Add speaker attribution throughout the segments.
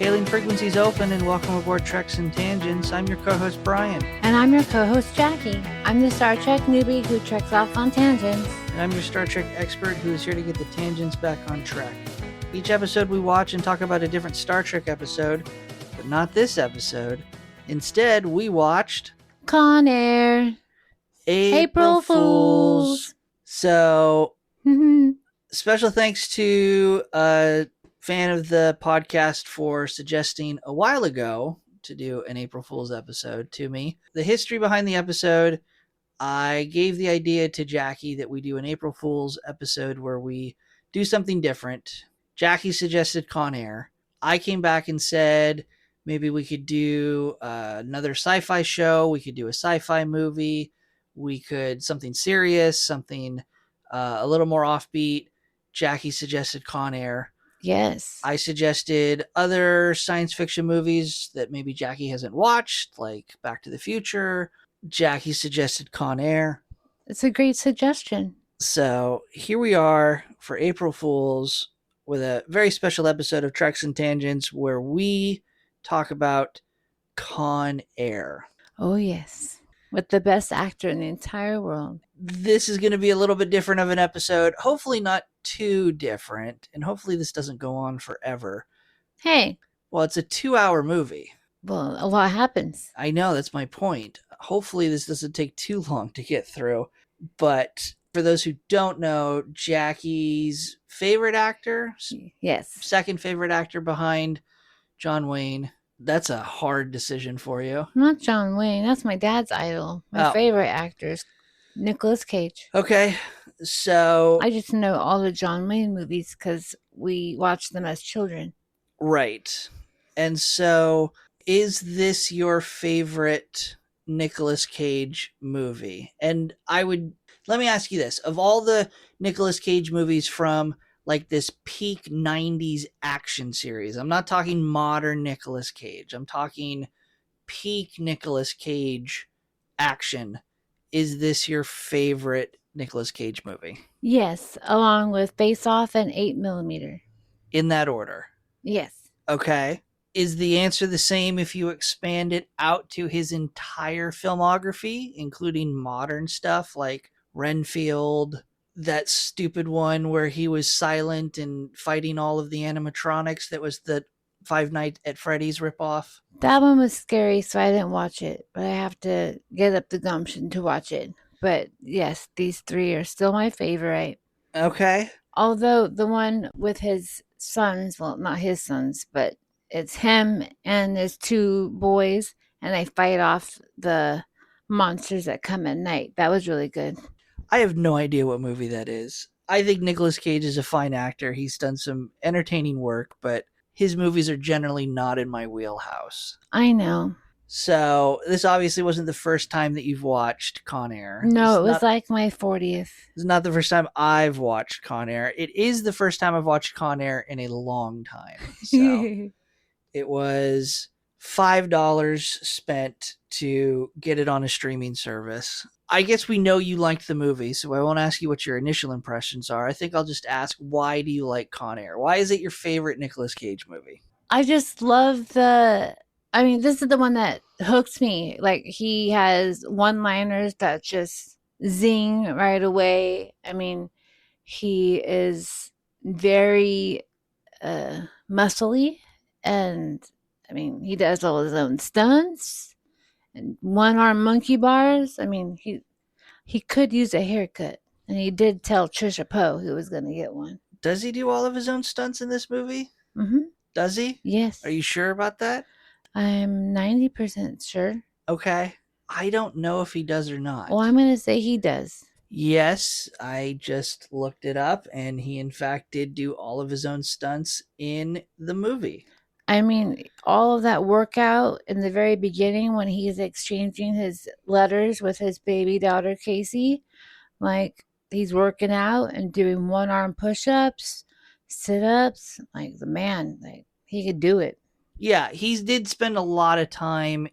Speaker 1: Scaling frequencies open and welcome aboard Treks and Tangents. I'm your co-host Brian.
Speaker 2: And I'm your co-host Jackie. I'm the Star Trek newbie who treks off on tangents.
Speaker 1: And I'm your Star Trek expert who is here to get the tangents back on track. Each episode we watch and talk about a different Star Trek episode, but not this episode. Instead, we watched
Speaker 2: Con Air.
Speaker 1: April Fools. So, special thanks to a fan of the podcast for suggesting a while ago to do an April Fool's episode to me. The history behind the episode, I gave the idea to Jaci that we do an April Fool's episode where we do something different. Jaci suggested Con Air. I came back and said maybe we could do another sci-fi show. We could do a sci-fi movie. We could something serious, something a little more offbeat. Jaci suggested Con Air.
Speaker 2: Yes.
Speaker 1: I suggested other science fiction movies that maybe Jackie hasn't watched, like Back to the Future. Jackie suggested Con Air.
Speaker 2: It's a great suggestion.
Speaker 1: So here we are for April Fools with a very special episode of Treks and Tangents where we talk about Con Air.
Speaker 2: Oh, yes. With the best actor in the entire world.
Speaker 1: This is going to be a little bit different of an episode. Hopefully not too different. And hopefully this doesn't go on forever.
Speaker 2: Hey.
Speaker 1: Well, it's a 2-hour movie.
Speaker 2: Well, a lot happens.
Speaker 1: I know, that's my point. Hopefully this doesn't take too long to get through. But for those who don't know, Jackie's favorite actor?
Speaker 2: Yes.
Speaker 1: Second favorite actor behind John Wayne. That's a hard decision for you.
Speaker 2: Not John Wayne. That's my dad's idol. My favorite actor is Nicolas Cage.
Speaker 1: Okay, so...
Speaker 2: I just know all the John Wayne movies because we watched them as children.
Speaker 1: Right. And so, is this your favorite Nicolas Cage movie? And let me ask you this. Of all the Nicolas Cage movies from like this peak 90s action series, I'm not talking modern Nicolas Cage. I'm talking peak Nicolas Cage action. Is this your favorite Nicolas Cage movie?
Speaker 2: Yes, along with Face Off and 8mm.
Speaker 1: In that order?
Speaker 2: Yes.
Speaker 1: Okay. Is the answer the same if you expand it out to his entire filmography, including modern stuff like Renfield, that stupid one where he was silent and fighting all of the animatronics that was the Five Nights at Freddy's ripoff?
Speaker 2: That one was scary, so I didn't watch it, but I have to get up the gumption to watch it. But yes, these three are still my favorite.
Speaker 1: Okay.
Speaker 2: Although the one with his sons, well, not his sons, but it's him and his two boys, and they fight off the monsters that come at night. That was really good.
Speaker 1: I have no idea what movie that is. I think Nicolas Cage is a fine actor. He's done some entertaining work, but his movies are generally not in my wheelhouse.
Speaker 2: I know.
Speaker 1: So this obviously wasn't the first time that you've watched Con Air.
Speaker 2: No, it was like my 40th.
Speaker 1: It's not the first time I've watched Con Air. It is the first time I've watched Con Air in a long time. So it was $5 spent to get it on a streaming service. I guess we know you liked the movie, so I won't ask you what your initial impressions are. I think I'll just ask, why do you like Con Air? Why is it your favorite Nicolas Cage movie?
Speaker 2: I just love this is the one that hooks me. Like, he has one-liners that just zing right away. I mean, he is very muscly, and I mean, he does all his own stunts and one-arm monkey bars. I mean, he could use a haircut, and he did tell Trisha Poe he was going to get one.
Speaker 1: Does he do all of his own stunts in this movie?
Speaker 2: Mm-hmm.
Speaker 1: Does he?
Speaker 2: Yes.
Speaker 1: Are you sure about that?
Speaker 2: I'm 90% sure.
Speaker 1: Okay. I don't know if he does or not.
Speaker 2: Well, I'm going to say he does.
Speaker 1: Yes, I just looked it up, and he in fact did do all of his own stunts in the movie.
Speaker 2: I mean, all of that workout in the very beginning when he's exchanging his letters with his baby daughter, Casey, like, he's working out and doing one-arm push-ups, sit-ups. Like, the man, like, he could do it.
Speaker 1: Yeah, he did spend a lot of time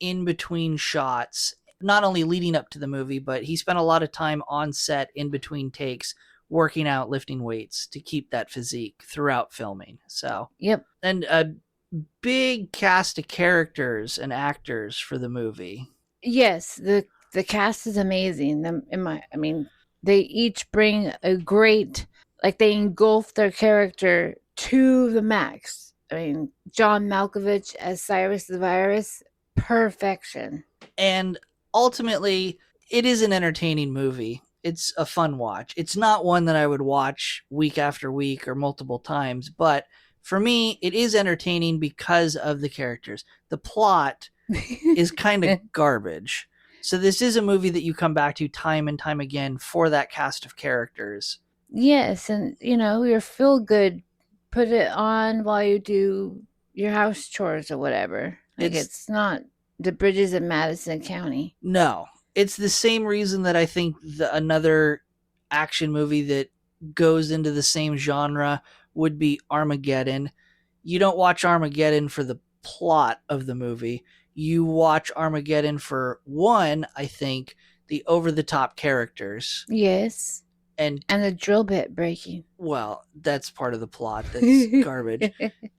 Speaker 1: in between shots, not only leading up to the movie, but he spent a lot of time on set in between takes working out, lifting weights to keep that physique throughout filming. So,
Speaker 2: yep.
Speaker 1: And big cast of characters and actors for the movie.
Speaker 2: Yes, the cast is amazing. I mean, they each bring a great, like they engulf their character to the max. I mean, John Malkovich as Cyrus the Virus, perfection.
Speaker 1: And ultimately, it is an entertaining movie. It's a fun watch. It's not one that I would watch week after week or multiple times, but for me, it is entertaining because of the characters. The plot is kind of garbage. So this is a movie that you come back to time and time again for that cast of characters.
Speaker 2: Yes, and you know, your feel good, put it on while you do your house chores or whatever. Like it's not the bridges in Madison County.
Speaker 1: No, it's the same reason that I think another action movie that goes into the same genre would be Armageddon. You don't watch Armageddon for the plot of the movie. You watch Armageddon for one, I think, the over the top characters.
Speaker 2: Yes. And the drill bit breaking.
Speaker 1: Well, that's part of the plot. That's garbage.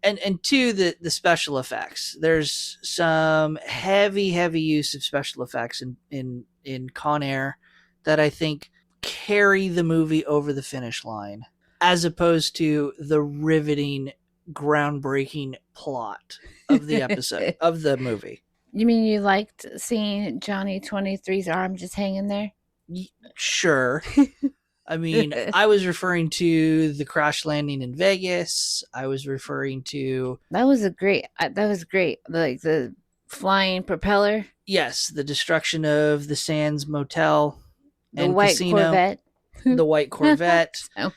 Speaker 1: And two, the special effects. There's some heavy use of special effects in Con Air that I think carry the movie over the finish line, as opposed to the riveting, groundbreaking plot of the episode of the movie.
Speaker 2: You mean you liked seeing Johnny 23's arm just hanging there?
Speaker 1: Sure. I mean, I was referring to the crash landing in Vegas. I was referring to
Speaker 2: that was great. Like the flying propeller.
Speaker 1: Yes, the destruction of the Sands Motel
Speaker 2: and white casino, Corvette.
Speaker 1: The white Corvette. So.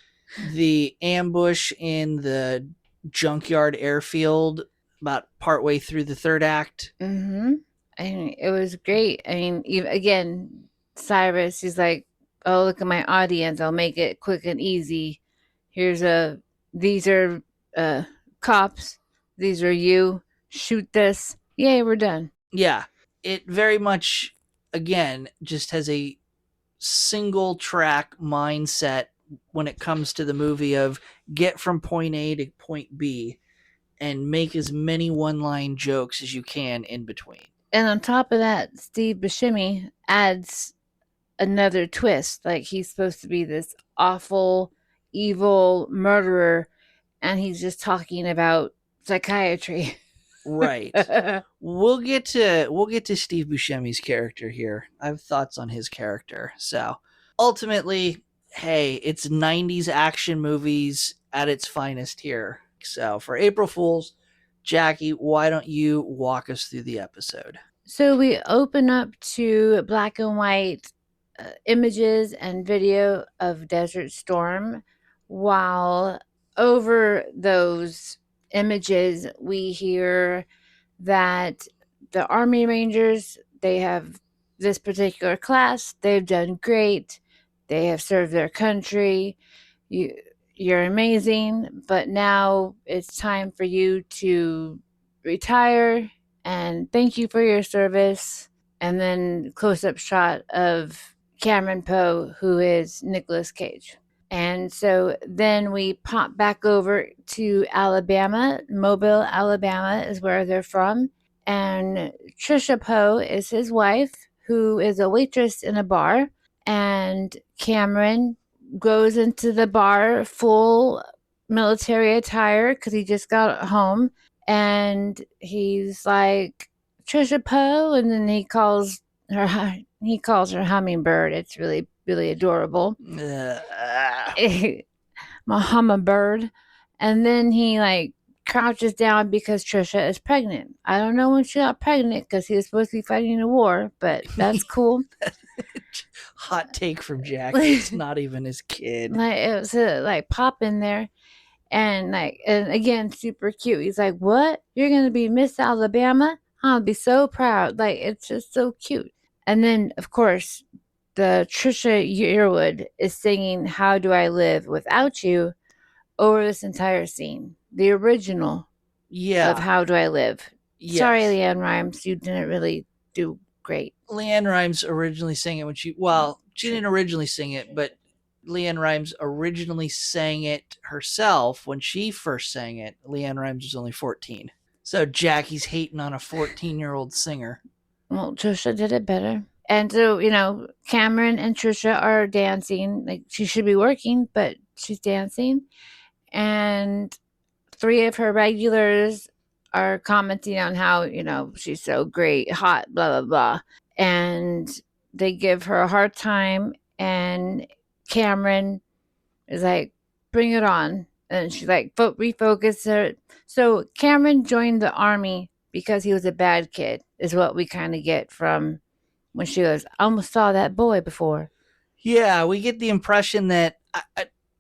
Speaker 1: The ambush in the junkyard airfield about partway through the third act.
Speaker 2: Mm-hmm. I mean, it was great. I mean, again, Cyrus, he's like, oh, look at my audience. I'll make it quick and easy. These are cops. These are you. Shoot this. Yay, we're done.
Speaker 1: Yeah. It very much, again, just has a single track mindset when it comes to the movie of get from point A to point B and make as many one-line jokes as you can in between.
Speaker 2: And on top of that, Steve Buscemi adds another twist. Like he's supposed to be this awful, evil murderer, and he's just talking about psychiatry.
Speaker 1: Right. We'll get to Steve Buscemi's character here. I have thoughts on his character. So ultimately, hey, it's 90s action movies at its finest here. So for April Fools, Jackie, why don't you walk us through the episode?
Speaker 2: So we open up to black and white images and video of Desert Storm, while over those images we hear that the Army Rangers, they have this particular class, they've done great, they have served their country, you're amazing, but now it's time for you to retire, and thank you for your service. And then close-up shot of Cameron Poe, who is Nicolas Cage. And so then we pop back over to Alabama. Mobile, Alabama is where they're from. And Trisha Poe is his wife, who is a waitress in a bar. And Cameron goes into the bar full military attire because he just got home. And he's like, Trisha Poe, and then he calls her Hummingbird. It's really, really adorable. My Hummingbird. And then he like crouches down because Trisha is pregnant. I don't know when she got pregnant because he was supposed to be fighting a war, but that's cool.
Speaker 1: Hot take from Jack. It's not even his kid.
Speaker 2: Like it was like pop in there. And again, super cute. He's like, what? You're going to be Miss Alabama? I'll be so proud. Like, it's just so cute. And then, of course, the Trisha Yearwood is singing How Do I Live Without You over this entire scene. The original of How Do I Live. Yes. Sorry, Leanne Rimes. You didn't really do great.
Speaker 1: Leanne Rimes originally sang it when she didn't originally sing it, but Leanne Rimes originally sang it herself when she first sang it. Leanne Rimes was only 14. So Jackie's hating on a 14-year-old singer.
Speaker 2: Well, Trisha did it better. And so, Cameron and Trisha are dancing. Like, she should be working, but she's dancing. And three of her regulars are commenting on how, she's so great, hot, blah, blah, blah. And they give her a hard time. And Cameron is like, bring it on. And she's like, refocus her. So Cameron joined the army because he was a bad kid, is what we kind of get from when she goes, I almost saw that boy before.
Speaker 1: Yeah, we get the impression that,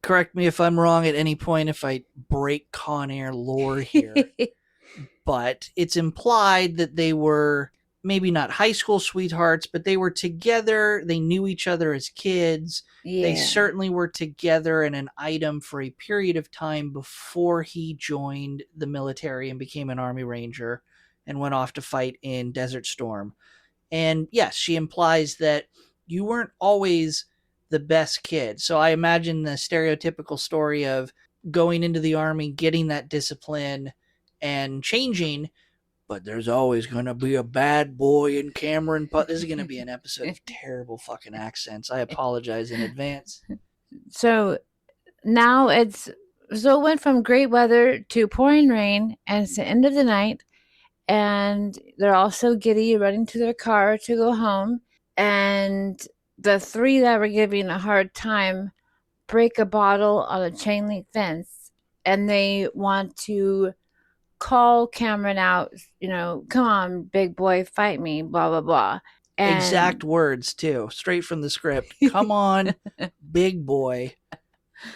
Speaker 1: correct me if I'm wrong at any point if I break Con Air lore here, but it's implied that they were maybe not high school sweethearts, but they were together. They knew each other as kids. Yeah. They certainly were together in an item for a period of time before he joined the military and became an Army Ranger and went off to fight in Desert Storm. And yes, she implies that you weren't always the best kid. So I imagine the stereotypical story of going into the Army, getting that discipline, and changing, but there's always going to be a bad boy in Cameron. But this is going to be an episode of terrible fucking accents. I apologize in advance.
Speaker 2: So now it went from great weather to pouring rain, and it's the end of the night. And they're all so giddy, running to their car to go home. And the three that were giving a hard time break a bottle on a chain link fence. And they want to call Cameron out, come on, big boy, fight me, blah, blah, blah.
Speaker 1: And exact words, too, straight from the script. Come on, big boy,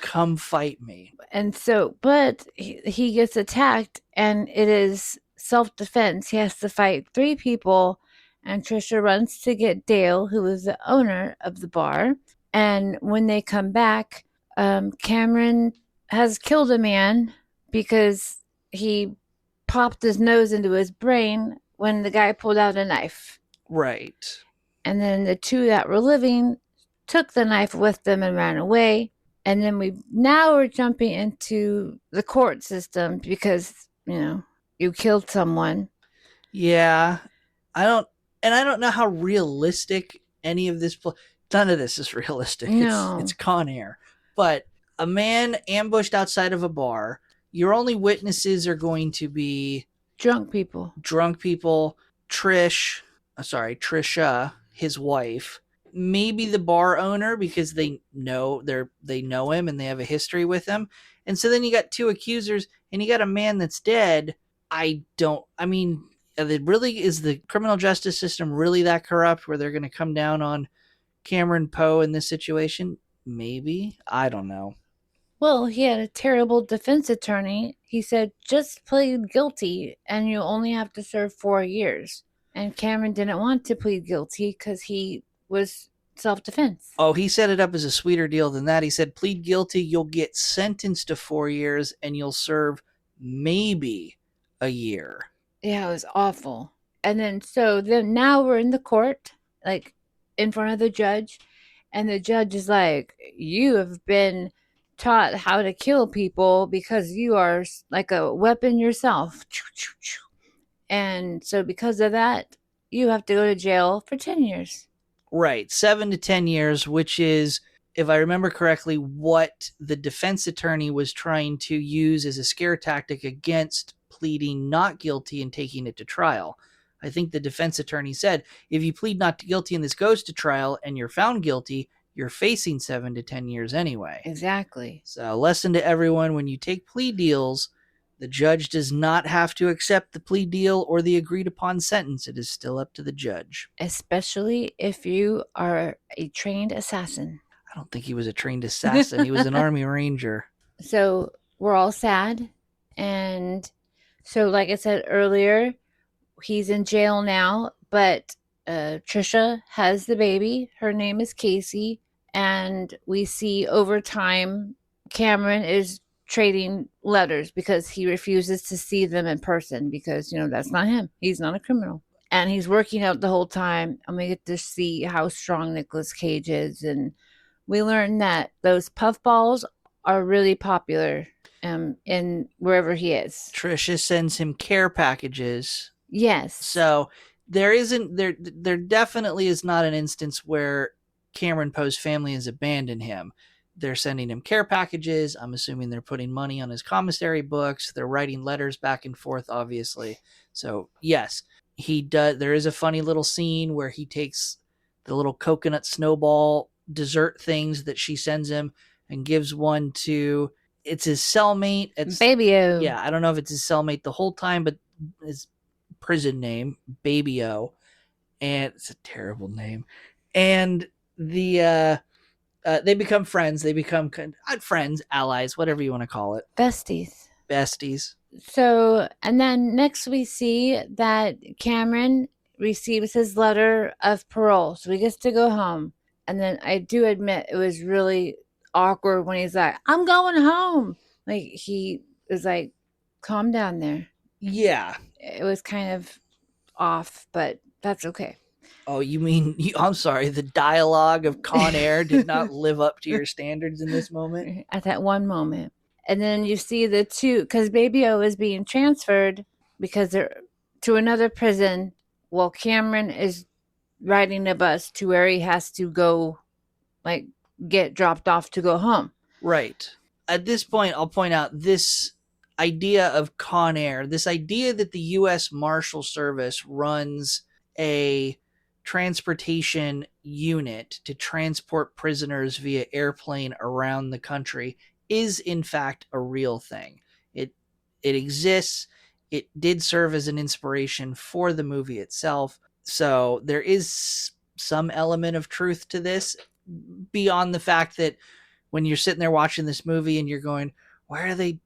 Speaker 1: come fight me.
Speaker 2: And so, but he gets attacked, and it is self-defense. He has to fight three people, and Trisha runs to get Dale, who is the owner of the bar. And when they come back, Cameron has killed a man because he popped his nose into his brain when the guy pulled out a knife.
Speaker 1: Right.
Speaker 2: And then the two that were living took the knife with them and ran away. And then we're jumping into the court system because, you killed someone.
Speaker 1: Yeah. I don't know how realistic any of this, none of this is realistic.
Speaker 2: No.
Speaker 1: It's Con Air. But a man ambushed outside of a bar. Your only witnesses are going to be
Speaker 2: drunk people.
Speaker 1: Trisha, his wife, maybe the bar owner because they know him and they have a history with him. And so then you got two accusers and you got a man that's dead. Is the criminal justice system really that corrupt where they're going to come down on Cameron Poe in this situation? Maybe. I don't know.
Speaker 2: Well, he had a terrible defense attorney. He said, just plead guilty and you only have to serve 4 years. And Cameron didn't want to plead guilty because he was self-defense.
Speaker 1: Oh, he set it up as a sweeter deal than that. He said, plead guilty, you'll get sentenced to 4 years and you'll serve maybe a year.
Speaker 2: Yeah, it was awful. And then now we're in the court, like in front of the judge. And the judge is like, you have been taught how to kill people because you are like a weapon yourself. And so because of that, you have to go to jail for 10 years.
Speaker 1: Right. 7 to 10 years, which is, if I remember correctly, what the defense attorney was trying to use as a scare tactic against pleading not guilty and taking it to trial. I think the defense attorney said, if you plead not guilty and this goes to trial and you're found guilty, you're facing 7 to 10 years anyway.
Speaker 2: Exactly.
Speaker 1: So, lesson to everyone, when you take plea deals, the judge does not have to accept the plea deal or the agreed upon sentence. It is still up to the judge.
Speaker 2: Especially if you are a trained assassin.
Speaker 1: I don't think he was a trained assassin. He was an Army Ranger.
Speaker 2: So we're all sad. And so, like I said earlier, he's in jail now, but Trisha has the baby. Her name is Casey. And we see over time, Cameron is trading letters because he refuses to see them in person because, that's not him. He's not a criminal. And he's working out the whole time. And we get to see how strong Nicolas Cage is. And we learn that those puffballs are really popular. in wherever he is.
Speaker 1: Trisha sends him care packages.
Speaker 2: Yes.
Speaker 1: So there definitely is not an instance where Cameron Poe's family has abandoned him. They're sending him care packages. I'm assuming they're putting money on his commissary books. They're writing letters back and forth, obviously. So yes, he does. There is a funny little scene where he takes the little coconut snowball dessert things that she sends him and gives one to, it's his cellmate. It's
Speaker 2: Baby-O.
Speaker 1: Yeah, I don't know if it's his cellmate the whole time, but his prison name, Baby-O, and it's a terrible name. And they become friends. They become friends, allies, whatever you want to call it. Besties.
Speaker 2: So, and then next we see that Cameron receives his letter of parole. So he gets to go home. And then I do admit it was really awkward when he's like, I'm going home. Like, he was like, calm down there.
Speaker 1: Yeah.
Speaker 2: It was kind of off, but that's okay.
Speaker 1: Oh, you mean, I'm sorry, the dialogue of Con Air did not live up to your standards in this moment?
Speaker 2: At that one moment. And then you see the two, because Baby-O is being transferred because they're to another prison while Cameron is riding a bus to where he has to go, like, get dropped off to go home.
Speaker 1: Right. At this point, I'll point out this idea of Con Air, this idea that the U.S. Marshal Service runs a transportation unit to transport prisoners via airplane around the country is in fact a real thing. It exists. It did serve as an inspiration for the movie itself. So there is some element of truth to this, beyond the fact that when you're sitting there watching this movie and you're going, why are they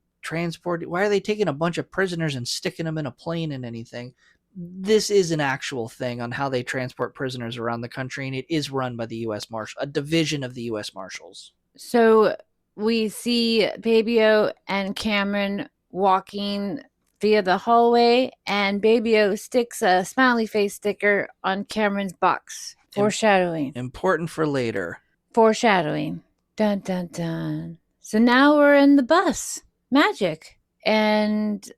Speaker 1: taking a bunch of prisoners and sticking them in a plane and anything? This is an actual thing on how they transport prisoners around the country, and it is run by the U.S. Marshal, a division of the U.S. Marshals.
Speaker 2: So we see Baby-O and Cameron walking via the hallway, and Baby-O sticks a smiley face sticker on Cameron's box. Foreshadowing.
Speaker 1: Important for later.
Speaker 2: Foreshadowing. Dun, dun, dun. So now we're in the bus. Magic. And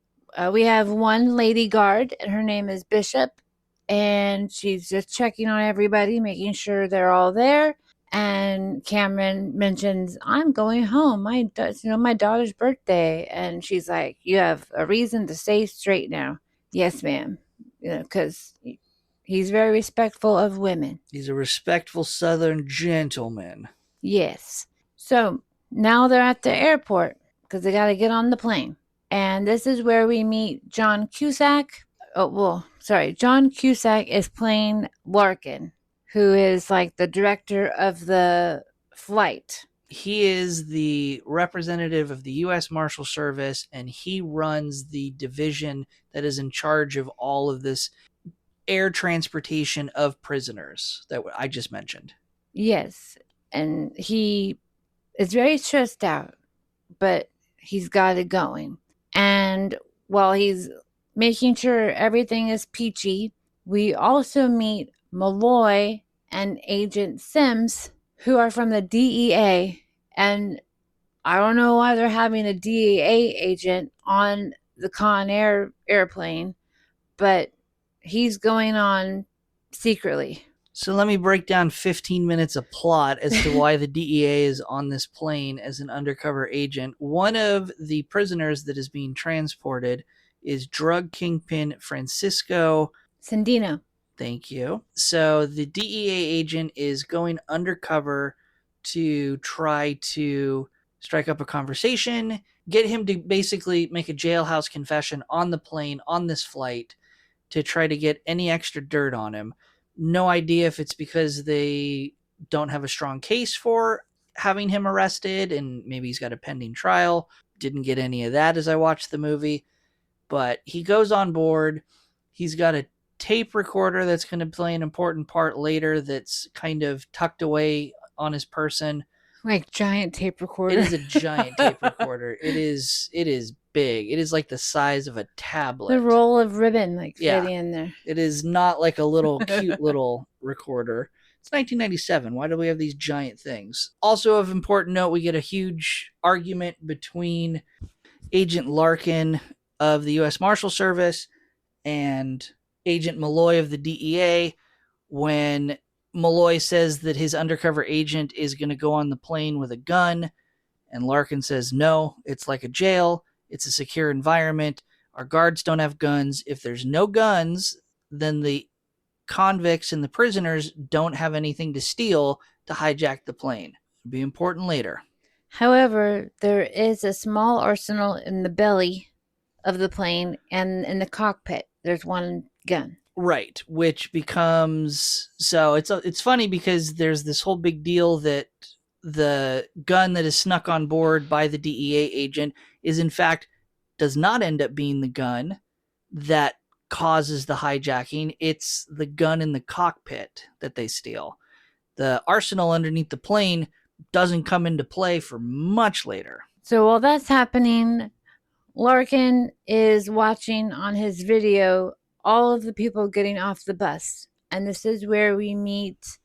Speaker 2: we have one lady guard, and her name is Bishop. And she's just checking on everybody, making sure they're all there. And Cameron mentions, I'm going home. My daughter's birthday. And she's like, you have a reason to stay straight now. Yes, ma'am. Because he's very respectful of women.
Speaker 1: He's a respectful Southern gentleman.
Speaker 2: Yes. So now they're at the airport because they got to get on the plane. And this is where we meet John Cusack. John Cusack is playing Larkin, who is like the director of the flight.
Speaker 1: He is the representative of the U.S. Marshal Service, and he runs the division that is in charge of all of this air transportation of prisoners that I just mentioned.
Speaker 2: Yes. And he is very stressed out, but he's got it going. And while he's making sure everything is peachy, we also meet Malloy and Agent Sims, who are from the DEA. And I don't know why they're having a DEA agent on the Con Air airplane, but he's going on secretly.
Speaker 1: So let me break down 15 minutes of plot as to why the DEA is on this plane as an undercover agent. One of the prisoners that is being transported is drug kingpin Francisco
Speaker 2: Sandino.
Speaker 1: Thank you. So the DEA agent is going undercover to try to strike up a conversation, get him to basically make a jailhouse confession on the plane, on this flight, to try to get any extra dirt on him. No idea if it's because they don't have a strong case for having him arrested and maybe he's got a pending trial. Didn't get any of that as I watched the movie. But he goes on board. He's got a tape recorder that's going to play an important part later that's kind of tucked away on his person.
Speaker 2: Like giant tape recorder.
Speaker 1: It is a giant tape recorder. It is big. It is like the size of a tablet.
Speaker 2: The roll of ribbon fitting in there.
Speaker 1: It is not like a little cute little recorder. It's 1997. Why do we have these giant things? Also of important note, we get a huge argument between Agent Larkin of the U.S. Marshal Service and Agent Malloy of the DEA. When Malloy says that his undercover agent is going to go on the plane with a gun, and Larkin says, no, it's like a jail. It's a secure environment. Our guards don't have guns. If there's no guns, then the convicts and the prisoners don't have anything to steal to hijack the plane. It'll be important later.
Speaker 2: However, there is a small arsenal in the belly of the plane, and in the cockpit, there's one gun.
Speaker 1: Right, which becomes so it's funny because there's this whole big deal that the gun that is snuck on board by the DEA agent is in fact does not end up being the gun that causes the hijacking. It's the gun in the cockpit that they steal. The arsenal underneath the plane doesn't come into play for much later.
Speaker 2: So while that's happening, Larkin is watching on his video all of the people getting off the bus. And this is where we meet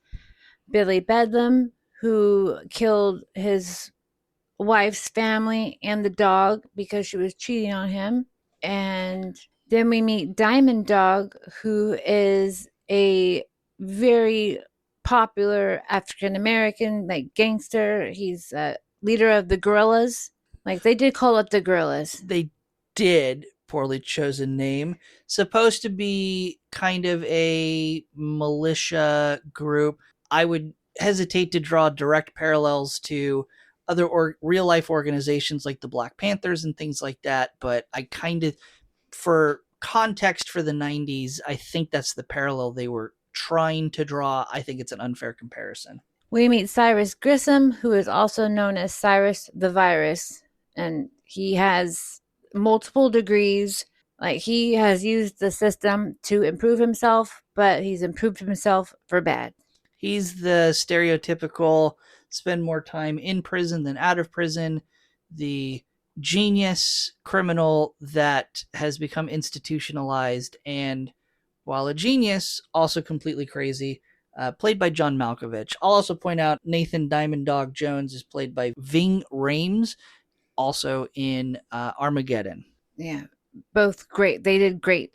Speaker 2: Billy Bedlam, who killed his wife's family and the dog because she was cheating on him. And then we meet Diamond Dog, who is a very popular African American, like gangster. He's a leader of the guerrillas. Like they did call it the guerrillas.
Speaker 1: They did. Poorly chosen name. Supposed to be kind of a militia group. I would hesitate to draw direct parallels to other real life organizations like the Black Panthers and things like that, but I kind of, for context for the 90s, I think that's the parallel they were trying to draw. I think it's an unfair comparison.
Speaker 2: We meet Cyrus Grissom, who is also known as Cyrus the Virus, and he has multiple degrees. Like he has used the system to improve himself, but he's improved himself for bad.
Speaker 1: He's the stereotypical spend more time in prison than out of prison, the genius criminal that has become institutionalized, and while a genius, also completely crazy, played by John Malkovich. I'll also point out Nathan Diamond Dog Jones is played by Ving Rhames, also in Armageddon.
Speaker 2: Yeah, both great. They did great.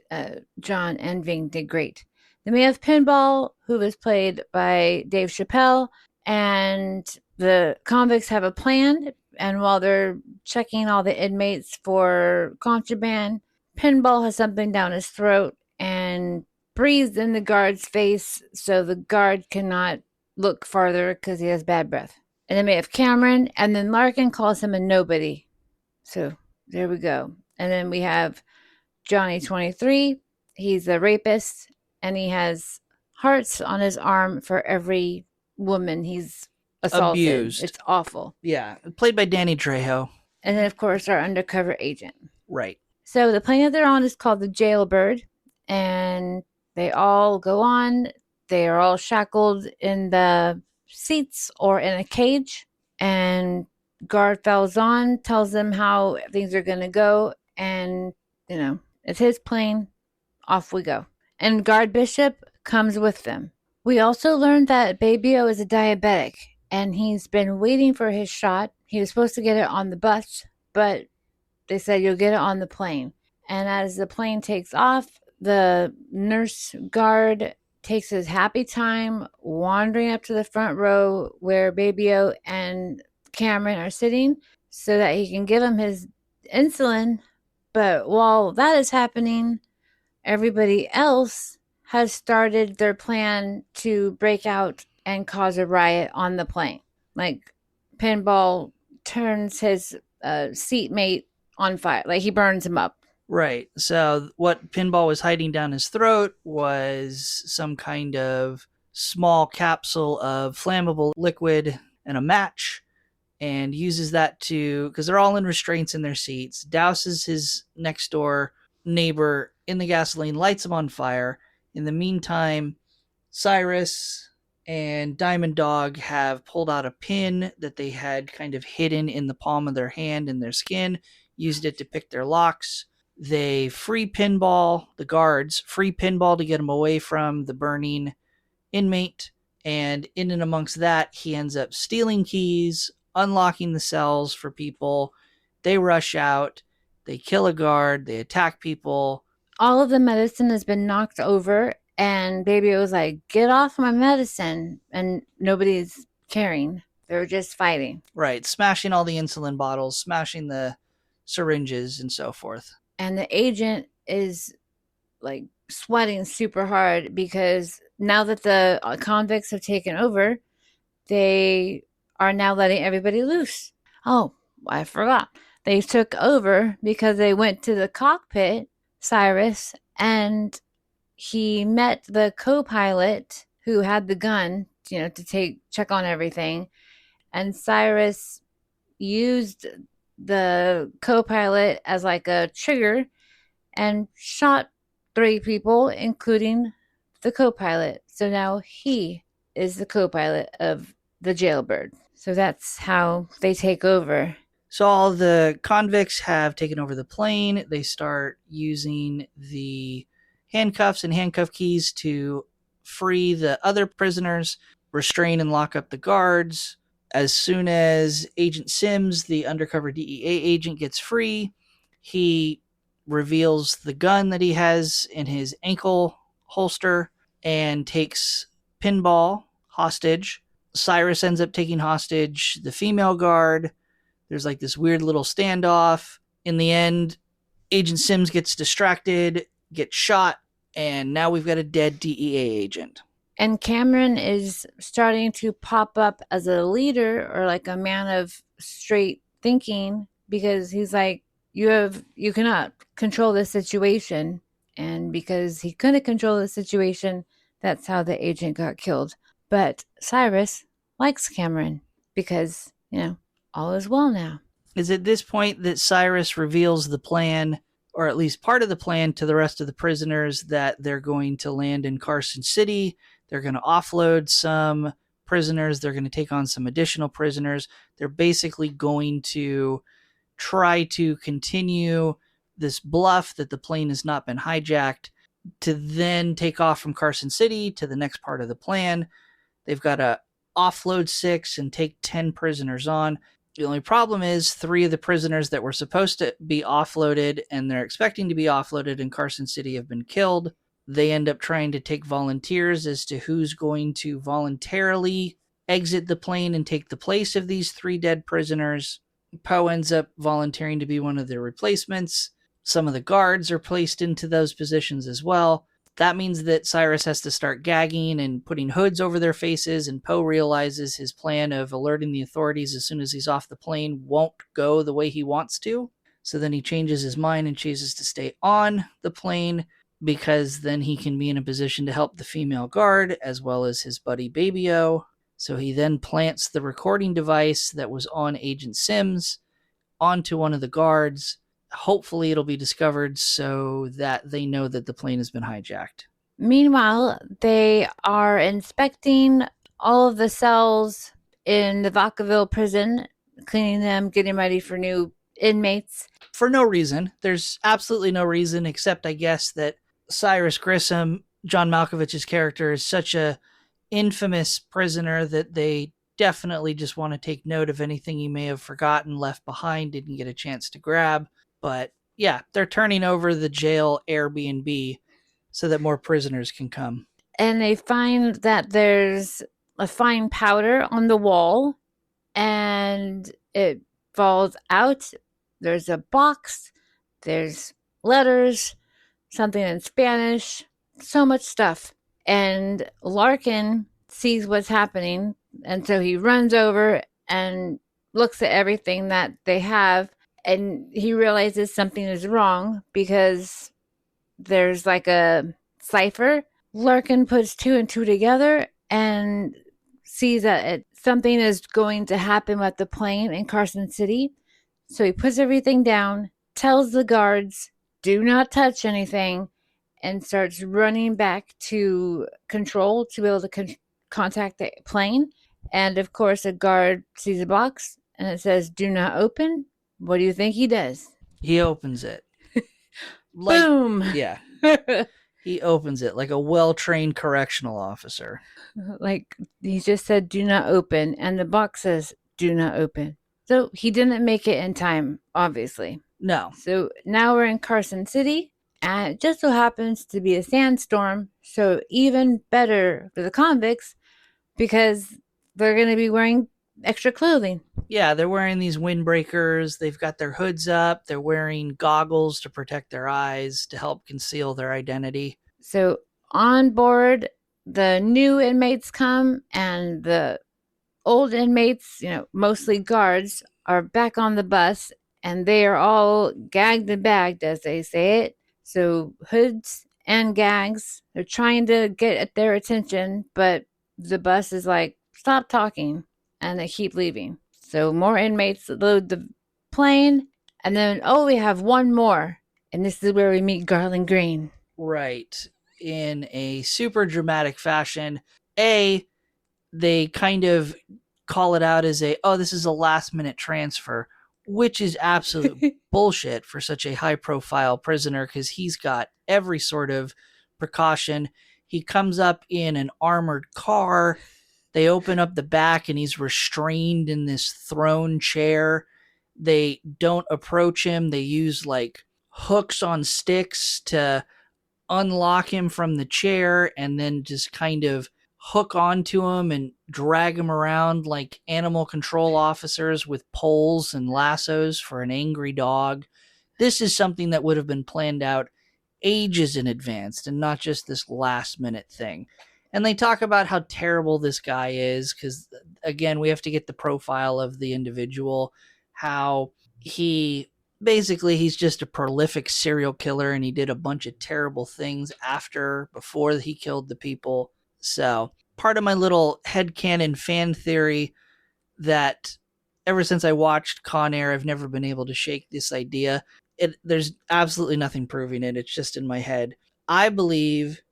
Speaker 2: John and Ving did great. Then we have Pinball, who was played by Dave Chappelle, and the convicts have a plan. And while they're checking all the inmates for contraband, Pinball has something down his throat and breathes in the guard's face so the guard cannot look farther because he has bad breath. And then we have Cameron, and then Larkin calls him a nobody. So there we go. And then we have Johnny 23. He's a rapist, and he has hearts on his arm for every woman he's assaulted.
Speaker 1: Abused.
Speaker 2: It's awful.
Speaker 1: Yeah, played by Danny Trejo.
Speaker 2: And then, of course, our undercover agent.
Speaker 1: Right.
Speaker 2: So the plane that they're on is called the Jailbird, and they all go on. They are all shackled in the seats or in a cage, and guard Falzon tells them how things are going to go, and, you know, it's his plane. Off we go. And guard Bishop comes with them. We also learned that Baby-O is a diabetic, and he's been waiting for his shot. He was supposed to get it on the bus, but they said you'll get it on the plane. And as the plane takes off, the nurse guard takes his happy time wandering up to the front row where Baby-O and Cameron are sitting so that he can give him his insulin. But while that is happening, everybody else has started their plan to break out and cause a riot on the plane. Like Pinball turns his seatmate on fire. Like he burns him up.
Speaker 1: Right. So what Pinball was hiding down his throat was some kind of small capsule of flammable liquid and a match, and uses that to, because they're all in restraints in their seats, douses his next door neighbor in the gasoline, lights him on fire. In the meantime, Cyrus and Diamond Dog have pulled out a pin that they had kind of hidden in the palm of their hand in their skin, used it to pick their locks. They free Pinball, the guards free Pinball to get him away from the burning inmate, and in and amongst that, he ends up stealing keys, unlocking the cells for people. They rush out. They kill a guard. They attack people.
Speaker 2: All of the medicine has been knocked over, and Baby was like, "Get off my medicine!" And nobody's caring. They're just fighting.
Speaker 1: Right, smashing all the insulin bottles, smashing the syringes, and so forth.
Speaker 2: And the agent is like sweating super hard because now that the convicts have taken over, they are now letting everybody loose. Oh, I forgot. They took over because they went to the cockpit, Cyrus, and he met the co-pilot who had the gun, to check on everything. And Cyrus used the co-pilot as like a trigger and shot 3 people, including the co-pilot. So now he is the co-pilot of the jailbird. So that's how they take over.
Speaker 1: So all the convicts have taken over the plane. They start using the handcuffs and handcuff keys to free the other prisoners, restrain and lock up the guards. As soon as Agent Sims, the undercover DEA agent, gets free, he reveals the gun that he has in his ankle holster and takes Pinball hostage. Cyrus ends up taking hostage the female guard. There's like this weird little standoff. In the end, Agent Sims gets distracted, gets shot, and now we've got a dead DEA agent.
Speaker 2: And Cameron is starting to pop up as a leader or like a man of straight thinking because he's like, you cannot control this situation. And because he couldn't control the situation, that's how the agent got killed. But Cyrus likes Cameron because, all is well now.
Speaker 1: Is at this point that Cyrus reveals the plan, or at least part of the plan, to the rest of the prisoners, that they're going to land in Carson City. They're going to offload some prisoners. They're going to take on some additional prisoners. They're basically going to try to continue this bluff that the plane has not been hijacked to then take off from Carson City to the next part of the plan. They've got to offload 6 and take 10 prisoners on. The only problem is 3 of the prisoners that were supposed to be offloaded and they're expecting to be offloaded in Carson City have been killed. They end up trying to take volunteers as to who's going to voluntarily exit the plane and take the place of these 3 dead prisoners. Poe ends up volunteering to be one of their replacements. Some of the guards are placed into those positions as well. That means that Cyrus has to start gagging and putting hoods over their faces, and Poe realizes his plan of alerting the authorities as soon as he's off the plane won't go the way he wants to. So then he changes his mind and chooses to stay on the plane because then he can be in a position to help the female guard as well as his buddy Baby-O. So he then plants the recording device that was on Agent Sims onto one of the guards. Hopefully it'll be discovered so that they know that the plane has been hijacked.
Speaker 2: Meanwhile, they are inspecting all of the cells in the Vacaville prison, cleaning them, getting ready for new inmates.
Speaker 1: For no reason. There's absolutely no reason except, I guess, that Cyrus Grissom, John Malkovich's character, is such a infamous prisoner that they definitely just want to take note of anything he may have forgotten, left behind, didn't get a chance to grab. But yeah, they're turning over the jail Airbnb so that more prisoners can come.
Speaker 2: And they find that there's a fine powder on the wall and it falls out. There's a box, there's letters, something in Spanish, so much stuff. And Larkin sees what's happening, and so he runs over and looks at everything that they have, and he realizes something is wrong because there's like a cipher. Larkin puts 2 and 2 together and sees that something is going to happen with the plane in Carson City. So he puts everything down, tells the guards, do not touch anything, and starts running back to control to be able to contact the plane. And of course, a guard sees a box and it says, do not open. What do you think he does?
Speaker 1: He opens it.
Speaker 2: Boom!
Speaker 1: Yeah. He opens it like a well-trained correctional officer.
Speaker 2: Like he just said, do not open. And the box says, do not open. So he didn't make it in time, obviously.
Speaker 1: No.
Speaker 2: So now we're in Carson City, and it just so happens to be a sandstorm. So even better for the convicts because they're going to be wearing extra clothing.
Speaker 1: Yeah, they're wearing these windbreakers. They've got their hoods up. They're wearing goggles to protect their eyes to help conceal their identity.
Speaker 2: So on board, the new inmates come, and the old inmates, mostly guards, are back on the bus, and they are all gagged and bagged, as they say it. So hoods and gags, they're trying to get at their attention, but the bus is like, stop talking, and they keep leaving. So more inmates load the plane, and then, we have one more, and this is where we meet Garland Green.
Speaker 1: Right. In a super dramatic fashion. They kind of call it out as this is a last minute transfer, which is absolute bullshit for such a high profile prisoner because he's got every sort of precaution. He comes up in an armored car. They open up the back and he's restrained in this throne chair. They don't approach him. They use like hooks on sticks to unlock him from the chair and then just kind of hook onto him and drag him around like animal control officers with poles and lassos for an angry dog. This is something that would have been planned out ages in advance and not just this last minute thing. And they talk about how terrible this guy is because, again, we have to get the profile of the individual, how he's just a prolific serial killer and he did a bunch of terrible things before he killed the people. So part of my little headcanon fan theory that ever since I watched Con Air, I've never been able to shake this idea. There's absolutely nothing proving it. It's just in my head. I believe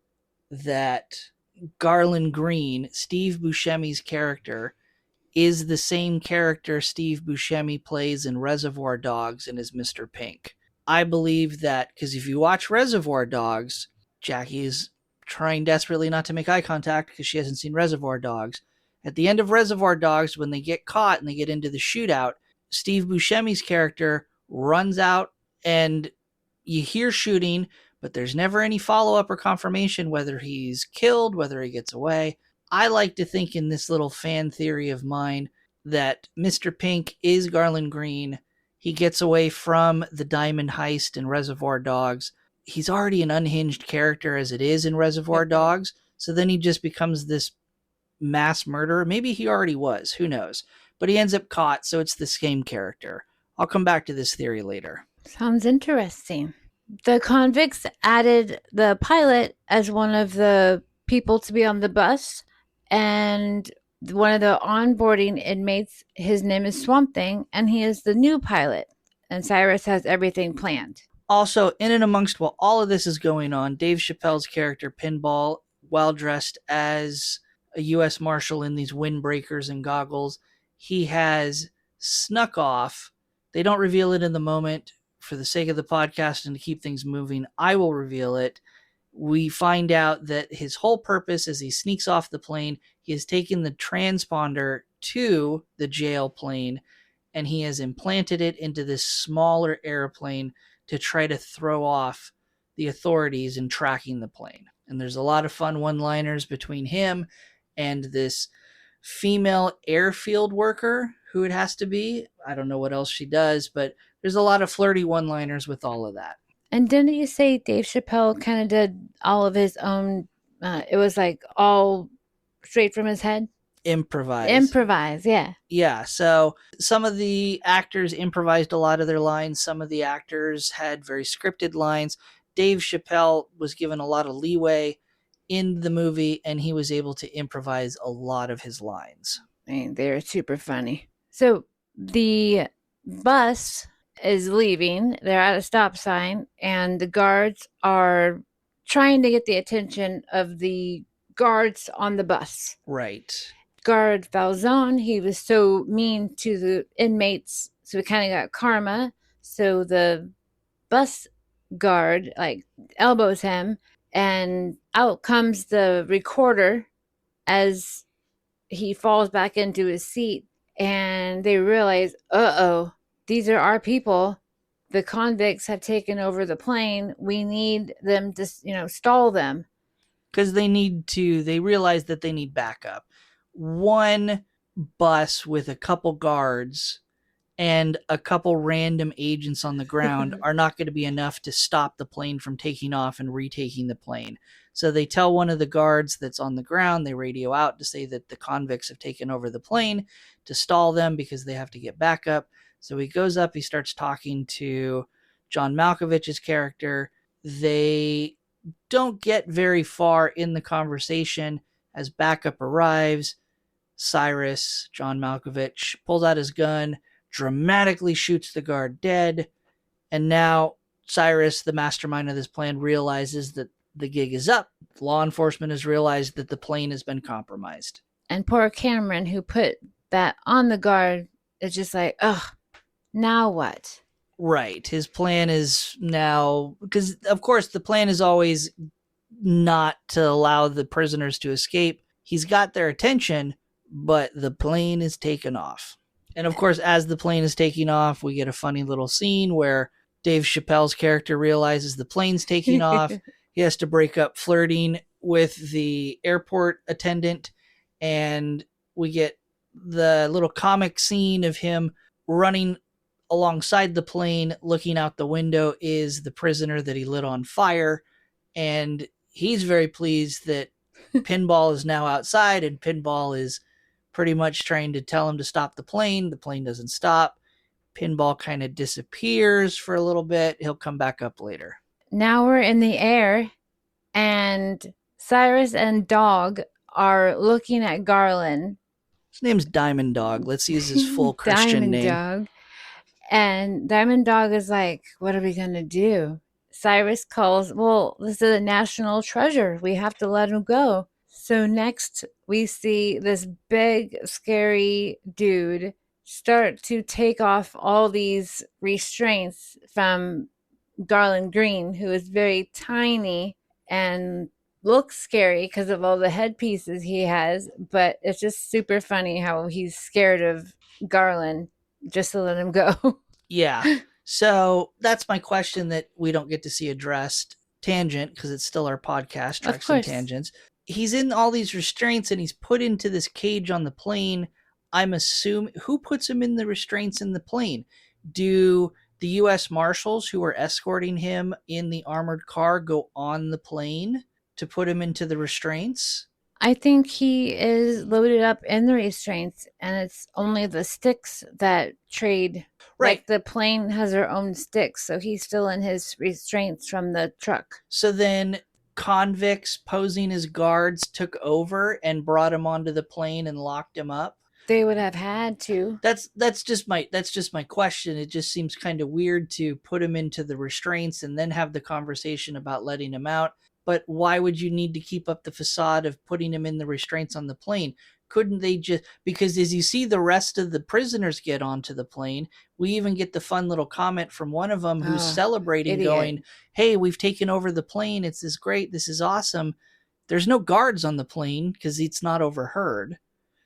Speaker 1: that Garland Green, Steve Buscemi's character, is the same character Steve Buscemi plays in Reservoir Dogs and is Mr. Pink. I believe that because if you watch Reservoir Dogs, Jackie is trying desperately not to make eye contact because she hasn't seen Reservoir Dogs. At the end of Reservoir Dogs, when they get caught and they get into the shootout, Steve Buscemi's character runs out and you hear shooting, but there's never any follow-up or confirmation whether he's killed, whether he gets away. I like to think in this little fan theory of mine that Mr. Pink is Garland Green. He gets away from the diamond heist in Reservoir Dogs. He's already an unhinged character as it is in Reservoir Dogs. So then he just becomes this mass murderer. Maybe he already was. Who knows? But he ends up caught, so it's the same character. I'll come back to this theory later.
Speaker 2: Sounds interesting. The convicts added the pilot as one of the people to be on the bus, and one of the onboarding inmates, his name is Swamp Thing, and he is the new pilot. And Cyrus has everything planned.
Speaker 1: Also, in and amongst while all of this is going on, Dave Chappelle's character, Pinball, while dressed as a U.S. Marshal in these windbreakers and goggles, he has snuck off. They don't reveal it in the moment for the sake of the podcast and to keep things moving. I will reveal it. We find out that his whole purpose as he sneaks off the plane, he has taken the transponder to the jail plane and he has implanted it into this smaller airplane to try to throw off the authorities in tracking the plane. And there's a lot of fun one-liners between him and this female airfield worker who it has to be. I don't know what else she does, but there's a lot of flirty one-liners with all of that.
Speaker 2: And didn't you say Dave Chappelle kind of did all of his own, it was like all straight from his head? Improvise, yeah.
Speaker 1: Yeah, so some of the actors improvised a lot of their lines. Some of the actors had very scripted lines. Dave Chappelle was given a lot of leeway in the movie, and he was able to improvise a lot of his lines.
Speaker 2: I mean, they're super funny. So the bus is leaving. They're at a stop sign, and the guards are trying to get the attention of the guards on the bus.
Speaker 1: Right.
Speaker 2: Guard Falzone, he was so mean to the inmates, so he kind of got karma. So the bus guard elbows him, and out comes the recorder as he falls back into his seat, and they realize, these are our people. the convicts have taken over the plane. We need them to, stall them.
Speaker 1: Because they realize that they need backup. One bus with a couple guards and a couple random agents on the ground are not going to be enough to stop the plane from taking off and retaking the plane. So they tell one of the guards that's on the ground, they radio out to say that the convicts have taken over the plane to stall them because they have to get backup. So he goes up, he starts talking to John Malkovich's character. They don't get very far in the conversation as backup arrives. Cyrus, John Malkovich, pulls out his gun, dramatically shoots the guard dead, and now Cyrus, the mastermind of this plan, realizes that the gig is up. Law enforcement has realized that the plane has been compromised.
Speaker 2: And poor Cameron, who put that on the guard, is just like, ugh, now what?
Speaker 1: Right. His plan is now, because of course the plan is always not to allow the prisoners to escape. He's got their attention, but the plane is taken off. And of course, as the plane is taking off, we get a funny little scene where Dave Chappelle's character realizes the plane's taking off. He has to break up flirting with the airport attendant, and we get the little comic scene of him running alongside the plane. Looking out the window is the prisoner that he lit on fire, and he's very pleased that Pinball is now outside, and Pinball is pretty much trying to tell him to stop the plane. The plane doesn't stop. Pinball kind of disappears for a little bit. He'll come back up later.
Speaker 2: Now we're in the air, and Cyrus and Dog are looking at Garland.
Speaker 1: His name's Diamond Dog. Let's use his full Christian name.
Speaker 2: Diamond Dog. And Diamond Dog is like, what are we going to do? Cyrus calls, well, this is a national treasure. We have to let him go. So next we see this big, scary dude start to take off all these restraints from Garland Green, who is very tiny and looks scary because of all the headpieces he has. But it's just super funny how he's scared of Garland just to let him go.
Speaker 1: Yeah. So that's my question that we don't get to see addressed. Tangent, because it's still our podcast, Treks and Tangents. He's in all these restraints and he's put into this cage on the plane. I'm assuming, who puts him in the restraints in the plane? Do the U.S. Marshals who are escorting him in the armored car go on the plane to put him into the restraints?
Speaker 2: I think he is loaded up in the restraints, and it's only the sticks that trade.
Speaker 1: Right.
Speaker 2: Like the plane has their own sticks, so he's still in his restraints from the truck.
Speaker 1: So then convicts posing as guards took over and brought him onto the plane and locked him up?
Speaker 2: They would have had to.
Speaker 1: That's just my question. It just seems kind of weird to put him into the restraints and then have the conversation about letting him out. But why would you need to keep up the facade of putting him in the restraints on the plane? Couldn't they just, because as you see the rest of the prisoners get onto the plane, we even get the fun little comment from one of them who's celebrating, idiot, going, hey, we've taken over the plane. It's this great. This is awesome. There's no guards on the plane because it's not overheard.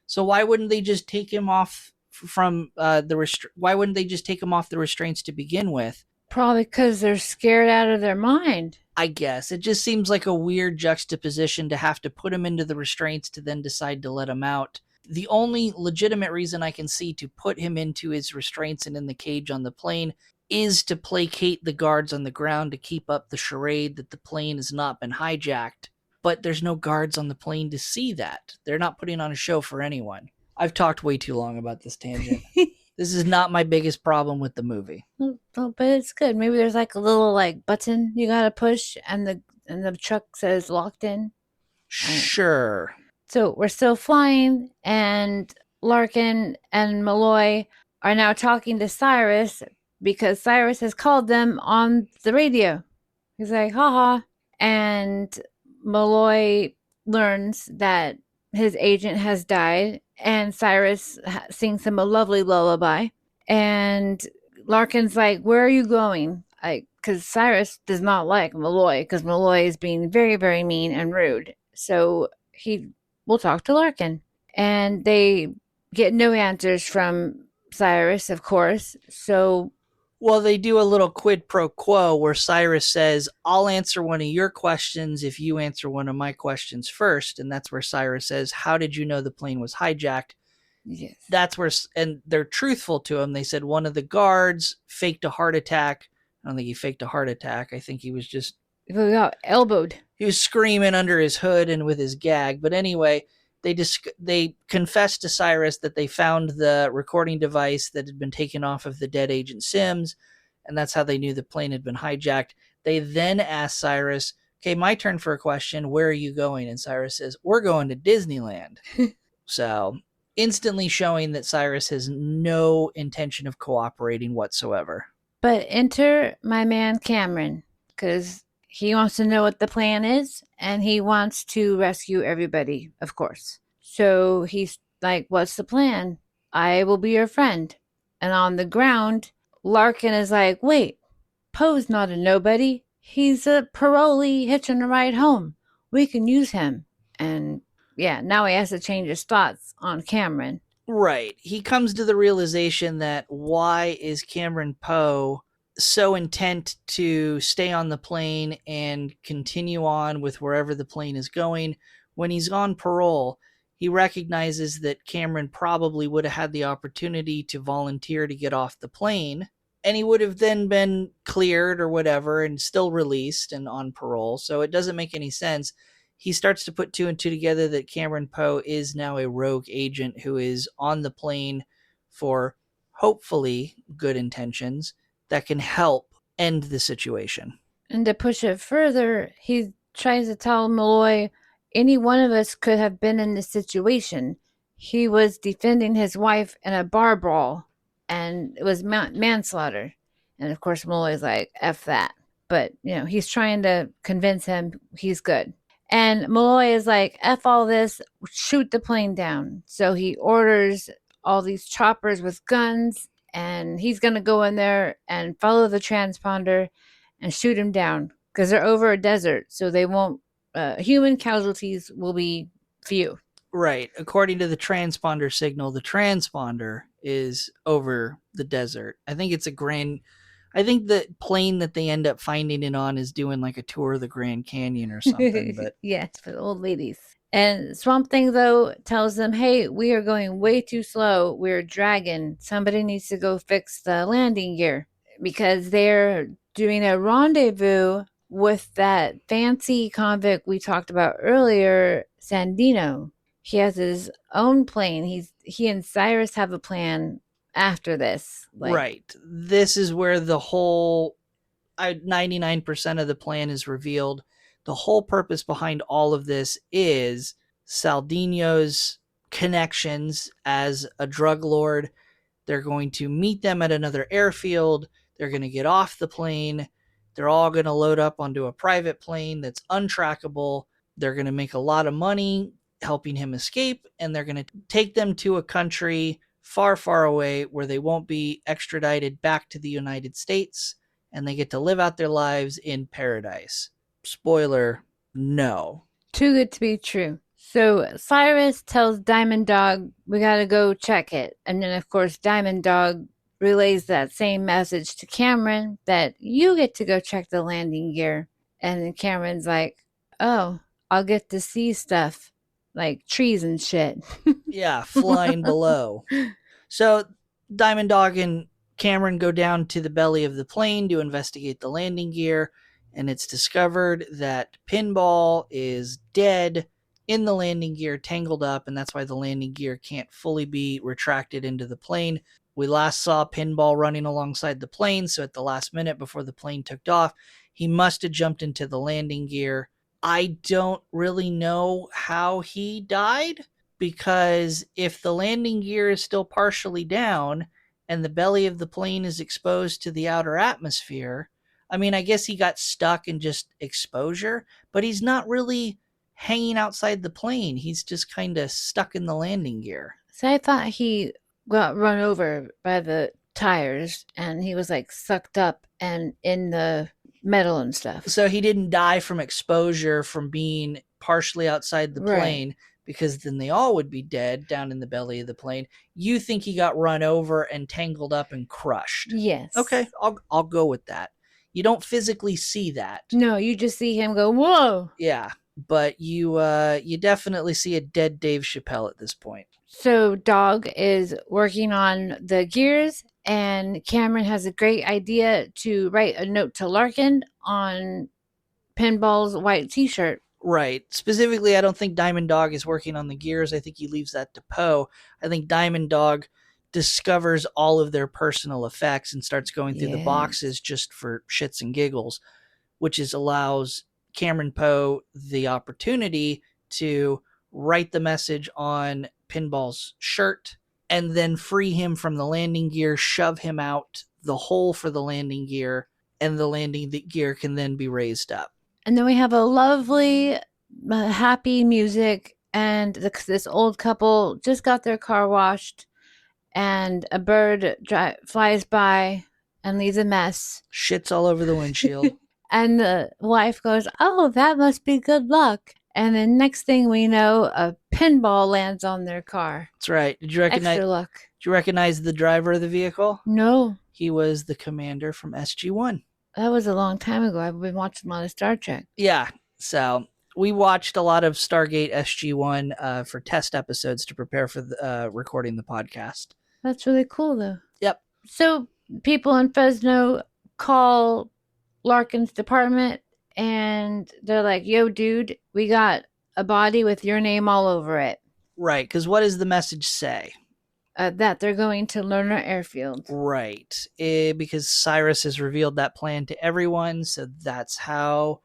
Speaker 1: So why wouldn't they just take him off from why wouldn't they just take him off the restraints to begin with?
Speaker 2: Probably because they're scared out of their mind.
Speaker 1: I guess. It just seems like a weird juxtaposition to have to put him into the restraints to then decide to let him out. The only legitimate reason I can see to put him into his restraints and in the cage on the plane is to placate the guards on the ground to keep up the charade that the plane has not been hijacked. But there's no guards on the plane to see that. They're not putting on a show for anyone. I've talked way too long about this tangent. This is not my biggest problem with the movie.
Speaker 2: Oh, but it's good. Maybe there's like a little like button you gotta push, and the truck says locked in.
Speaker 1: Sure.
Speaker 2: So we're still flying, and Larkin and Malloy are now talking to Cyrus because Cyrus has called them on the radio. He's like, haha. And Malloy learns that his agent has died, and Cyrus sings him a lovely lullaby. And Larkin's like, where are you going? Because Cyrus does not like Malloy, because Malloy is being very, very mean and rude. So he will talk to Larkin. And they get no answers from Cyrus, of course. So
Speaker 1: Well, they do a little quid pro quo where Cyrus says, I'll answer one of your questions if you answer one of my questions first. And that's where Cyrus says, how did you know the plane was hijacked?
Speaker 2: Yes.
Speaker 1: That's where, and they're truthful to him. They said one of the guards faked a heart attack. I don't think he faked a heart attack. I think he was just,
Speaker 2: We got elbowed.
Speaker 1: he was screaming under his hood and with his gag. But anyway, they confessed to Cyrus that they found the recording device that had been taken off of the dead Agent Sims, and that's how they knew the plane had been hijacked. They then asked Cyrus, okay, my turn for a question. Where are you going? And Cyrus says, we're going to Disneyland. So instantly showing that Cyrus has no intention of cooperating whatsoever.
Speaker 2: But enter my man Cameron, because he wants to know what the plan is, and he wants to rescue everybody, of course. So he's like, what's the plan? I will be your friend. And on the ground, Larkin is like, wait, Poe's not a nobody. He's a parolee hitching a ride home. We can use him. And yeah, now he has to change his thoughts on Cameron.
Speaker 1: Right. He comes to the realization that why is Cameron Poe so intent to stay on the plane and continue on with wherever the plane is going when he's on parole? He recognizes that Cameron probably would have had the opportunity to volunteer to get off the plane, and he would have then been cleared or whatever and still released and on parole. So it doesn't make any sense. He starts to put two and two together that Cameron Poe is now a rogue agent who is on the plane for hopefully good intentions that can help end the situation.
Speaker 2: And to push it further, he tries to tell Malloy any one of us could have been in this situation. He was defending his wife in a bar brawl, and it was manslaughter. And of course, Malloy's like, F that. But, he's trying to convince him he's good. And Malloy is like, F all this, shoot the plane down. So he orders all these choppers with guns, and he's going to go in there and follow the transponder and shoot him down because they're over a desert. So they won't, human casualties will be few.
Speaker 1: Right. According to the transponder signal, the transponder is over the desert. I think the plane that they end up finding it on is doing like a tour of the Grand Canyon or something. But
Speaker 2: yes, for the old ladies. And Swamp Thing, though, tells them, hey, we are going way too slow. We're dragging. Somebody needs to go fix the landing gear because they're doing a rendezvous with that fancy convict we talked about earlier, Sandino. He has his own plane. He and Cyrus have a plan after this.
Speaker 1: Right. This is where the whole 99% of the plan is revealed. The whole purpose behind all of this is Saldino's connections as a drug lord. They're going to meet them at another airfield. They're going to get off the plane. They're all going to load up onto a private plane that's untrackable. They're going to make a lot of money helping him escape, and they're going to take them to a country far, far away where they won't be extradited back to the United States, and they get to live out their lives in paradise. Spoiler, no.
Speaker 2: Too good to be true. So Cyrus tells Diamond Dog, we gotta go check it. And then, of course, Diamond Dog relays that same message to Cameron that you get to go check the landing gear. And then Cameron's like, oh, I'll get to see stuff like trees and shit.
Speaker 1: Yeah, flying below. So Diamond Dog and Cameron go down to the belly of the plane to investigate the landing gear, and it's discovered that Pinball is dead in the landing gear, tangled up, and that's why the landing gear can't fully be retracted into the plane. We last saw Pinball running alongside the plane, so at the last minute before the plane took off, he must have jumped into the landing gear. I don't really know how he died, because if the landing gear is still partially down and the belly of the plane is exposed to the outer atmosphere, I mean, I guess he got stuck in just exposure, but he's not really hanging outside the plane. He's just kind of stuck in the landing gear.
Speaker 2: So I thought he got run over by the tires and he was like sucked up and in the metal and stuff.
Speaker 1: So he didn't die from exposure from being partially outside the plane, because then they all would be dead down in the belly of the plane. You think he got run over and tangled up and crushed.
Speaker 2: Yes.
Speaker 1: Okay, I'll go with that. You don't physically see that.
Speaker 2: No, you just see him go, whoa.
Speaker 1: Yeah, but you definitely see a dead Dave Chappelle at this point.
Speaker 2: So Dog is working on the gears, and Cameron has a great idea to write a note to Larkin on Pinball's white t-shirt.
Speaker 1: Right. Specifically, I don't think Diamond Dog is working on the gears. I think he leaves that to Poe. I think Diamond Dog discovers all of their personal effects and starts going through the boxes just for shits and giggles, which allows Cameron Poe the opportunity to write the message on Pinball's shirt and then free him from the landing gear, shove him out the hole for the landing gear, and the landing gear can then be raised up.
Speaker 2: And then we have a lovely, happy music, and this old couple just got their car washed, and a bird flies by and leaves a mess.
Speaker 1: Shits all over the windshield.
Speaker 2: And the wife goes, oh, that must be good luck. And the next thing we know, a pinball lands on their car.
Speaker 1: That's right. Did you recognize?
Speaker 2: Extra luck.
Speaker 1: Did you recognize the driver of the vehicle?
Speaker 2: No.
Speaker 1: He was the commander from SG-1.
Speaker 2: That was a long time ago. I've been watching a lot of Star Trek.
Speaker 1: Yeah. So we watched a lot of Stargate SG-1 for test episodes to prepare for recording the podcast.
Speaker 2: That's really cool, though.
Speaker 1: Yep.
Speaker 2: So people in Fresno call Larkin's department, and they're like, yo, dude, we got a body with your name all over it.
Speaker 1: Right, because what does the message say?
Speaker 2: That they're going to Lerner Airfield.
Speaker 1: Right, because Cyrus has revealed that plan to everyone, so that's how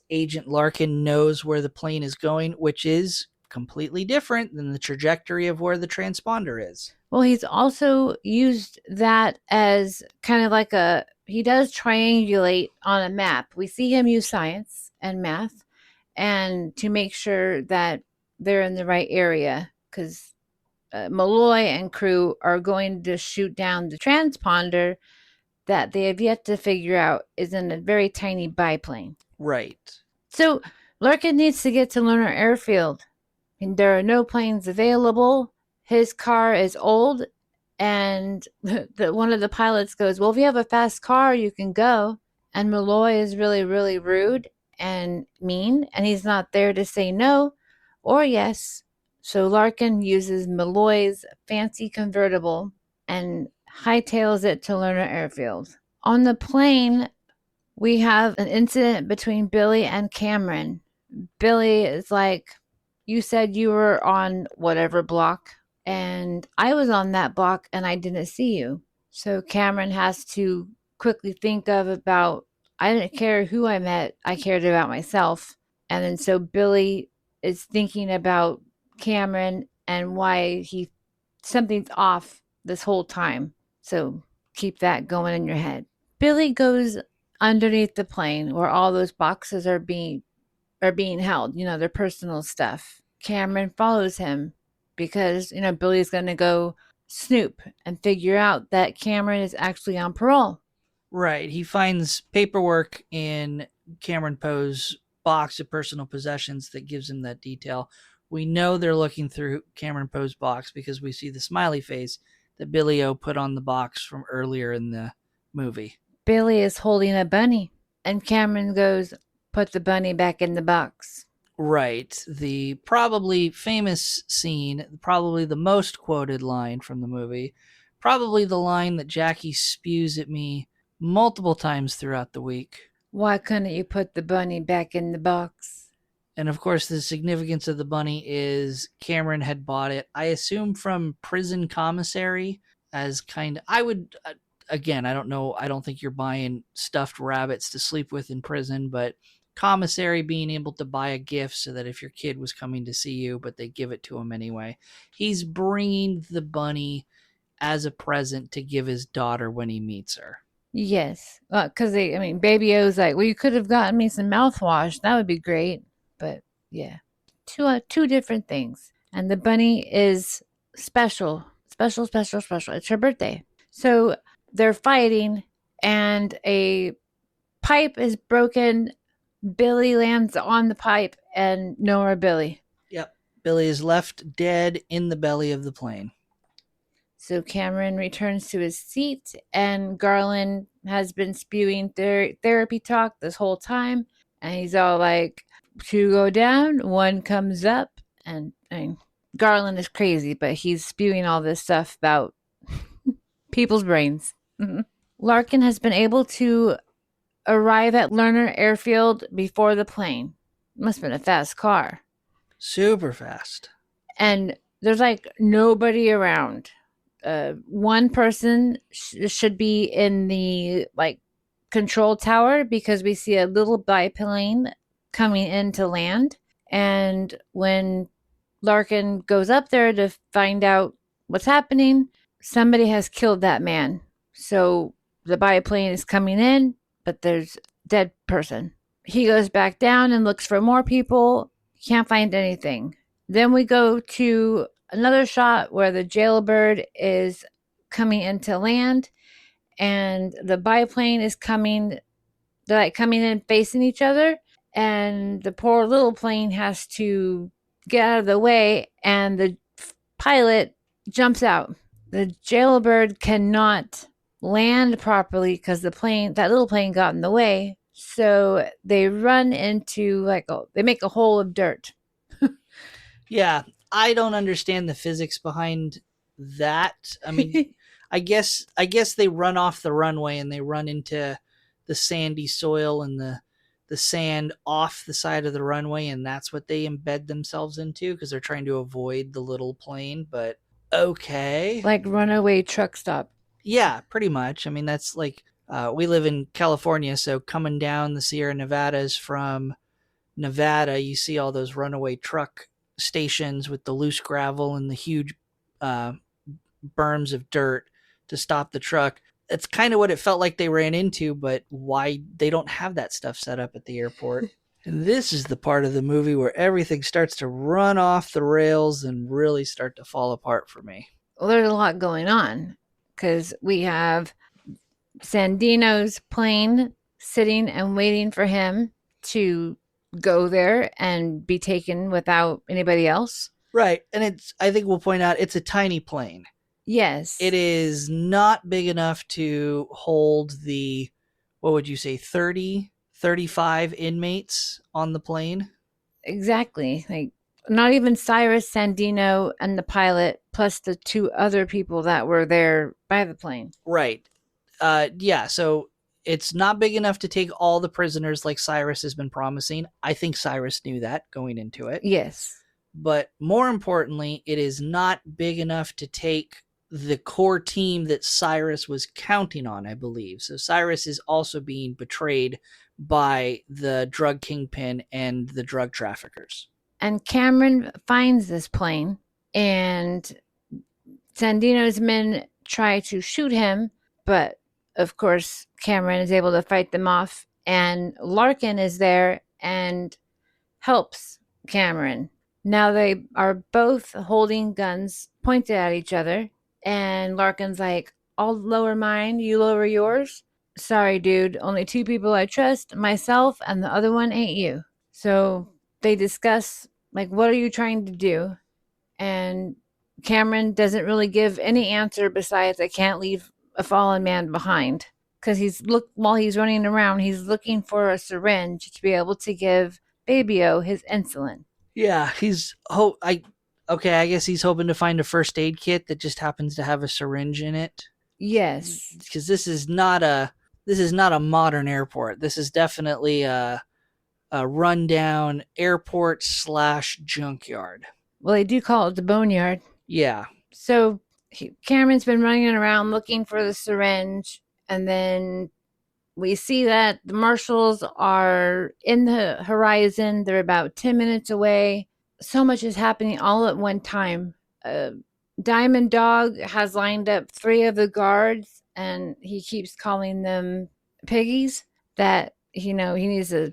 Speaker 1: Agent Larkin knows where the plane is going, which is completely different than the trajectory of where the transponder is.
Speaker 2: Well, he's also used that as kind of like he does triangulate on a map. We see him use science and math and to make sure that they're in the right area, because Malloy and crew are going to shoot down the transponder that they have yet to figure out is in a very tiny biplane.
Speaker 1: Right.
Speaker 2: So Larkin needs to get to Lerner Airfield, and there are no planes available. His car is old, and one of the pilots goes, well, if you have a fast car, you can go. And Malloy is really, really rude and mean, and he's not there to say no or yes. So Larkin uses Malloy's fancy convertible and hightails it to Lerner Airfield. On the plane, we have an incident between Billy and Cameron. Billy is like, you said you were on whatever block, and I was on that block and I didn't see you. So Cameron has to quickly think about, I didn't care who I met, I cared about myself. And then so Billy is thinking about Cameron and why something's off this whole time. So keep that going in your head. Billy goes underneath the plane where all those boxes are being held, their personal stuff. Cameron follows him because, Billy's going to go snoop and figure out that Cameron is actually on parole.
Speaker 1: Right. He finds paperwork in Cameron Poe's box of personal possessions that gives him that detail. We know they're looking through Cameron Poe's box because we see the smiley face that Billy O put on the box from earlier in the movie.
Speaker 2: Billy is holding a bunny, and Cameron goes, put the bunny back in the box.
Speaker 1: Right. The probably famous scene, probably the most quoted line from the movie, probably the line that Jaci spews at me multiple times throughout the week.
Speaker 2: Why couldn't you put the bunny back in the box?
Speaker 1: And of course, the significance of the bunny is Cameron had bought it, I assume, from prison commissary as I would, again, I don't know. I don't think you're buying stuffed rabbits to sleep with in prison, but commissary being able to buy a gift so that if your kid was coming to see you, but they give it to him anyway. He's bringing the bunny as a present to give his daughter when he meets her.
Speaker 2: Yes. Because Baby O's like, well, you could have gotten me some mouthwash. That would be great. But yeah, two different things. And the bunny is special. It's her birthday. So they're fighting and a pipe is broken. Billy lands on the pipe and no more Billy.
Speaker 1: Yep. Billy is left dead in the belly of the plane.
Speaker 2: So Cameron returns to his seat, and Garland has been spewing therapy talk this whole time. And he's all like, two go down, one comes up. And Garland is crazy, but he's spewing all this stuff about people's brains. Larkin has been able to arrive at Lerner Airfield before the plane. Must have been a fast car.
Speaker 1: Super fast.
Speaker 2: And there's like nobody around. One person should be in the like control tower because we see a little biplane coming in to land. And when Larkin goes up there to find out what's happening, somebody has killed that man. So the biplane is coming in, but there's a dead person. He goes back down and looks for more people. Can't find anything. Then we go to another shot where the jailbird is coming into land and the biplane is coming. They're like coming in facing each other, and the poor little plane has to get out of the way, and the pilot jumps out. The jailbird cannot land properly because that little plane got in the way. So they run into they make a hole of dirt.
Speaker 1: Yeah, I don't understand the physics behind that. I mean, I guess they run off the runway and they run into the sandy soil and the sand off the side of the runway, and that's what they embed themselves into because they're trying to avoid the little plane. But okay,
Speaker 2: like runaway truck stop.
Speaker 1: Yeah, pretty much. I mean, that's like we live in California, so coming down the Sierra Nevadas from Nevada, you see all those runaway truck stations with the loose gravel and the huge berms of dirt to stop the truck. It's kind of what it felt like they ran into, but why they don't have that stuff set up at the airport. And this is the part of the movie where everything starts to run off the rails and really start to fall apart for me.
Speaker 2: Well, there's a lot going on because we have Sandino's plane sitting and waiting for him to go there and be taken without anybody else.
Speaker 1: Right. And I think we'll point out it's a tiny plane.
Speaker 2: Yes.
Speaker 1: It is not big enough to hold the, what would you say, 30, 35 inmates on the plane?
Speaker 2: Exactly. Like, not even Cyrus, Sandino, and the pilot, plus the two other people that were there by the plane.
Speaker 1: Right. Yeah, so it's not big enough to take all the prisoners like Cyrus has been promising. I think Cyrus knew that going into it.
Speaker 2: Yes.
Speaker 1: But more importantly, it is not big enough to take the core team that Cyrus was counting on, I believe. So Cyrus is also being betrayed by the drug kingpin and the drug traffickers.
Speaker 2: And Cameron finds this plane, and Sandino's men try to shoot him, but of course Cameron is able to fight them off, and Larkin is there and helps Cameron. Now they are both holding guns pointed at each other, and Larkin's like, I'll lower mine, you lower yours. Sorry, dude, only two people I trust, myself and the other one ain't you. So they discuss, like, what are you trying to do? And Cameron doesn't really give any answer besides, I can't leave a fallen man behind. Because while he's running around, he's looking for a syringe to be able to give Baby-O his insulin.
Speaker 1: Yeah, I guess he's hoping to find a first aid kit that just happens to have a syringe in it.
Speaker 2: Yes.
Speaker 1: Because this is not a modern airport. This is definitely a rundown airport / junkyard.
Speaker 2: Well, they do call it the boneyard.
Speaker 1: Yeah.
Speaker 2: So Cameron's been running around looking for the syringe, and then we see that the marshals are in the horizon. They're about 10 minutes away. So much is happening all at one time. Diamond Dog has lined up 3 of the guards, and he keeps calling them piggies that, he needs to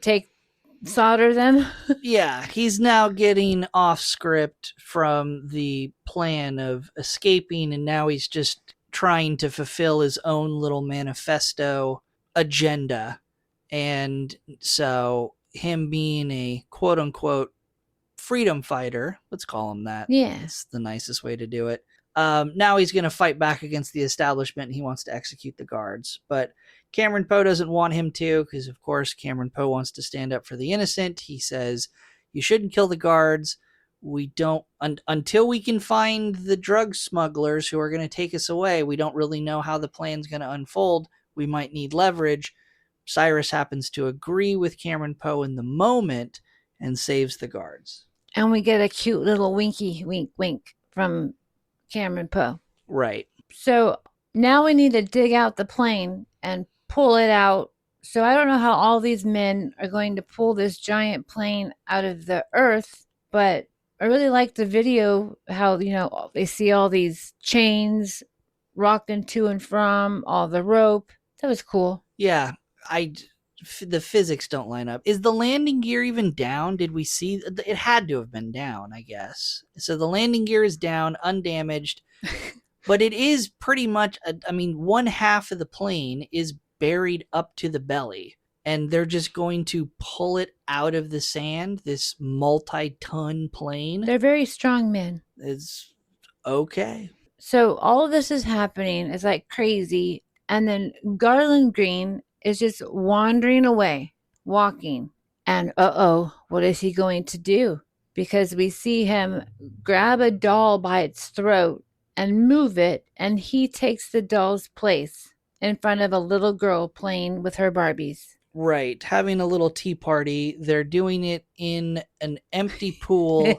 Speaker 2: solder them.
Speaker 1: Yeah, he's now getting off script from the plan of escaping, and now he's just trying to fulfill his own little manifesto agenda. And so him being a quote unquote freedom fighter. Let's call him that.
Speaker 2: Yeah.
Speaker 1: That's the nicest way to do it. Now he's going to fight back against the establishment and he wants to execute the guards. But Cameron Poe doesn't want him to because, of course, Cameron Poe wants to stand up for the innocent. He says, you shouldn't kill the guards. We don't, until we can find the drug smugglers who are going to take us away, we don't really know how the plan's going to unfold. We might need leverage. Cyrus happens to agree with Cameron Poe in the moment and saves the guards.
Speaker 2: And we get a cute little winky wink wink from Cameron Poe.
Speaker 1: Right.
Speaker 2: So now we need to dig out the plane and pull it out. So I don't know how all these men are going to pull this giant plane out of the earth, but I really like the video, how, they see all these chains rocking to and from, all the rope. That was cool.
Speaker 1: Yeah, the physics don't line up. Is the landing gear even down? Did we see? It had to have been down, I guess. So the landing gear is down, undamaged, but it is pretty much, one half of the plane is buried up to the belly, and they're just going to pull it out of the sand, this multi-ton plane.
Speaker 2: They're very strong men.
Speaker 1: It's okay.
Speaker 2: So all of this is happening. It's like crazy. And then Garland Green is just wandering away, walking. And what is he going to do? Because we see him grab a doll by its throat and move it, and he takes the doll's place in front of a little girl playing with her Barbies.
Speaker 1: Right, having a little tea party. They're doing it in an empty pool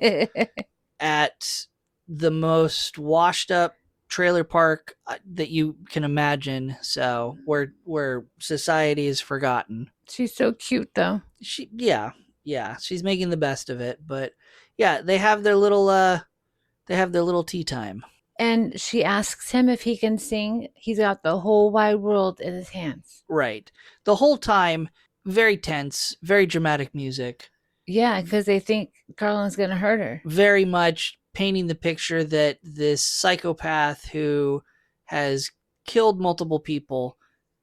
Speaker 1: at the most washed up trailer park that you can imagine. So where society is forgotten.
Speaker 2: She's so cute though.
Speaker 1: Yeah, she's making the best of it. But yeah, they have their little tea time.
Speaker 2: And she asks him if he can sing. He's got the whole wide world in his hands.
Speaker 1: Right. The whole time, very tense, very dramatic music.
Speaker 2: Yeah, because they think Garland's going to hurt her.
Speaker 1: Very much painting the picture that this psychopath who has killed multiple people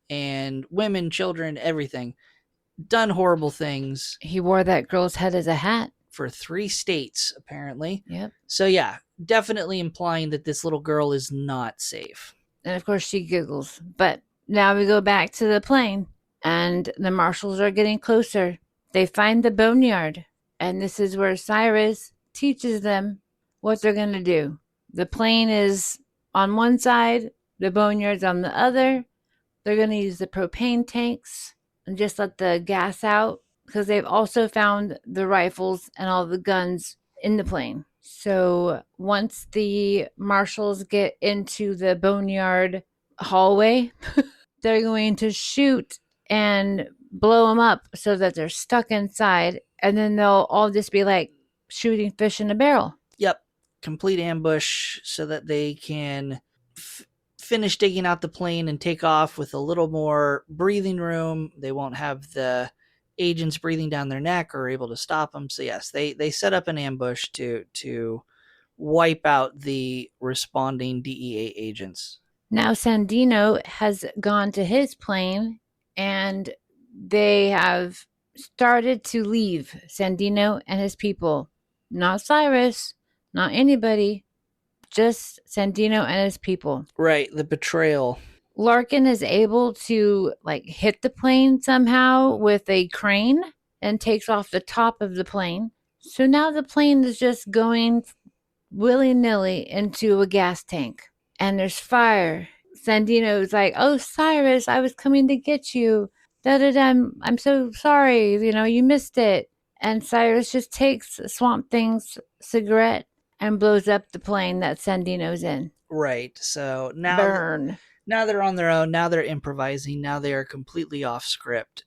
Speaker 1: and women, children, everything, done horrible things.
Speaker 2: He wore that girl's head as a hat.
Speaker 1: For 3 states, apparently.
Speaker 2: Yep.
Speaker 1: So yeah, definitely implying that this little girl is not safe.
Speaker 2: And of course she giggles. But now we go back to the plane, and the marshals are getting closer. They find the boneyard, and this is where Cyrus teaches them what they're going to do. The plane is on one side, the boneyard's on the other. They're going to use the propane tanks and just let the gas out, because they've also found the rifles and all the guns in the plane. So once the marshals get into the boneyard hallway, they're going to shoot and blow them up so that they're stuck inside, and then they'll all just be like shooting fish in a barrel.
Speaker 1: Yep. Complete ambush so that they can finish digging out the plane and take off with a little more breathing room. They won't have the agents breathing down their neck or able to stop them. So yes, they set up an ambush to wipe out the responding DEA agents.
Speaker 2: Now Sandino has gone to his plane, and they have started to leave Sandino and his people. Not Cyrus, not anybody, just Sandino and his people.
Speaker 1: Right, the betrayal.
Speaker 2: Larkin is able to hit the plane somehow with a crane and takes off the top of the plane. So now the plane is just going willy-nilly into a gas tank, and there's fire. Sandino's like, "Oh, Cyrus, I was coming to get you. I'm so sorry, you missed it." And Cyrus just takes Swamp Thing's cigarette and blows up the plane that Sandino's in.
Speaker 1: Right. So now
Speaker 2: burn.
Speaker 1: Now they're on their own. Now they're improvising. Now they are completely off script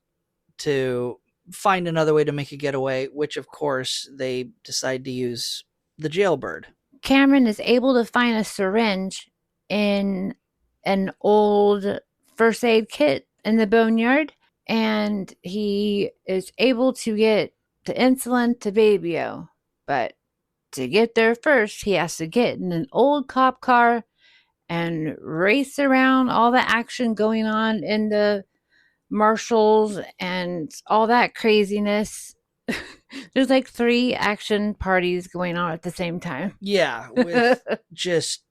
Speaker 1: to find another way to make a getaway, which of course they decide to use the jailbird.
Speaker 2: Cameron is able to find a syringe in an old first aid kit in the boneyard, and he is able to get the insulin to Baby-O. But to get there first, he has to get in an old cop car and race around all the action going on in the marshals and all that craziness. There's like 3 action parties going on at the same time.
Speaker 1: Yeah, with just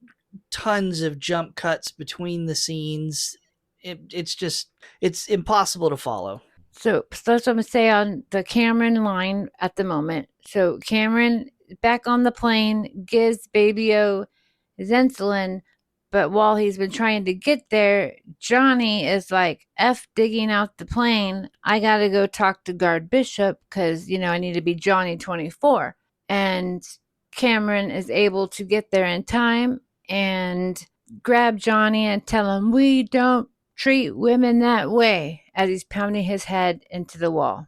Speaker 1: tons of jump cuts between the scenes. It's impossible to follow.
Speaker 2: So that's what I'm gonna say on the Cameron line at the moment. So Cameron back on the plane gives Baby O his insulin, but while he's been trying to get there, Johnny is like, F digging out the plane. I gotta go talk to Guard Bishop because, I need to be Johnny 24. And Cameron is able to get there in time and grab Johnny and tell him, we don't treat women that way, as he's pounding his head into the wall.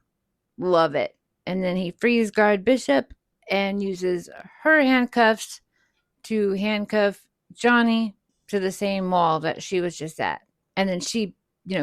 Speaker 2: Love it. And then he frees Guard Bishop and uses her handcuffs to handcuff Johnny to the same wall that she was just at. And then she,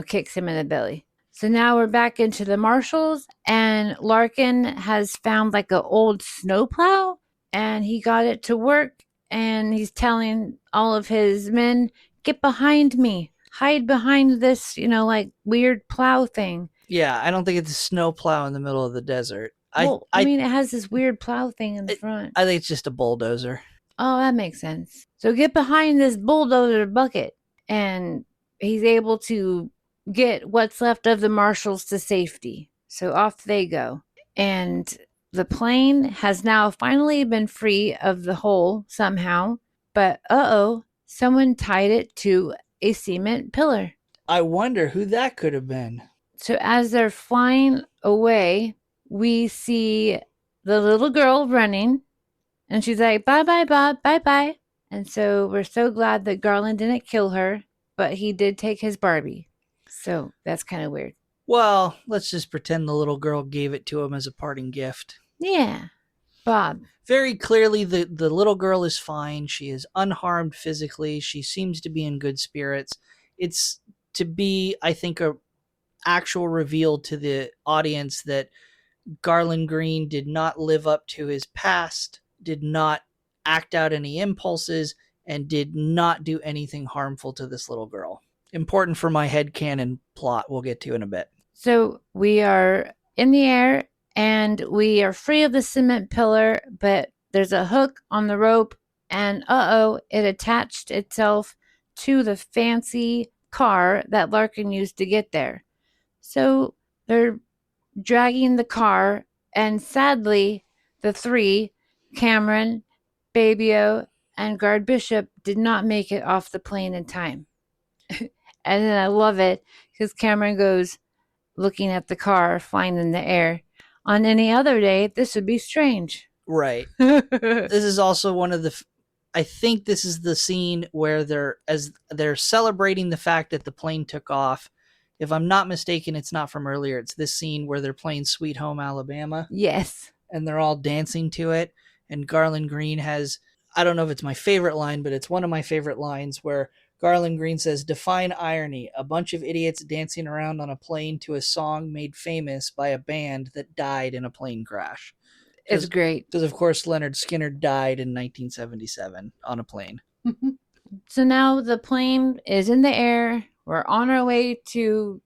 Speaker 2: kicks him in the belly. So now we're back into the marshals, and Larkin has found like an old snowplow, and he got it to work, and he's telling all of his men, get behind me, hide behind this, like weird plow thing.
Speaker 1: Yeah, I don't think it's a snow plow in the middle of the desert.
Speaker 2: I mean, it has this weird plow thing in the front.
Speaker 1: I think it's just a bulldozer.
Speaker 2: Oh, that makes sense. So get behind this bulldozer bucket. And he's able to get what's left of the marshals to safety. So off they go. And the plane has now finally been free of the hole somehow. But someone tied it to a cement pillar.
Speaker 1: I wonder who that could have been.
Speaker 2: So as they're flying away, we see the little girl running. And she's like, bye-bye, Bob, bye-bye. And so we're so glad that Garland didn't kill her, but he did take his Barbie. So that's kind of weird.
Speaker 1: Well, let's just pretend the little girl gave it to him as a parting gift.
Speaker 2: Yeah, Bob.
Speaker 1: Very clearly, the little girl is fine. She is unharmed physically. She seems to be in good spirits. It's to be, I think, a actual reveal to the audience that Garland Green did not live up to his past, did not act out any impulses, and did not do anything harmful to this little girl. Important for my headcanon plot we'll get to in a bit.
Speaker 2: So we are in the air and we are free of the cement pillar, but there's a hook on the rope, and it attached itself to the fancy car that Larkin used to get there. So they're dragging the car, and sadly, the 3, Cameron, Baby-O, and Guard Bishop, did not make it off the plane in time. And then I love it because Cameron goes looking at the car flying in the air. On any other day, this would be strange.
Speaker 1: Right. This is also one of the... I think this is the scene where they're celebrating the fact that the plane took off. If I'm not mistaken, it's not from earlier. It's this scene where they're playing Sweet Home Alabama.
Speaker 2: Yes.
Speaker 1: And they're all dancing to it. And Garland Green has... I don't know if it's my favorite line, but it's one of my favorite lines where Garland Green says, define irony, a bunch of idiots dancing around on a plane to a song made famous by a band that died in a plane crash.
Speaker 2: It's great.
Speaker 1: Because, of course, Leonard Skinner died in 1977 on a plane.
Speaker 2: So now the plane is in the air. We're on our way to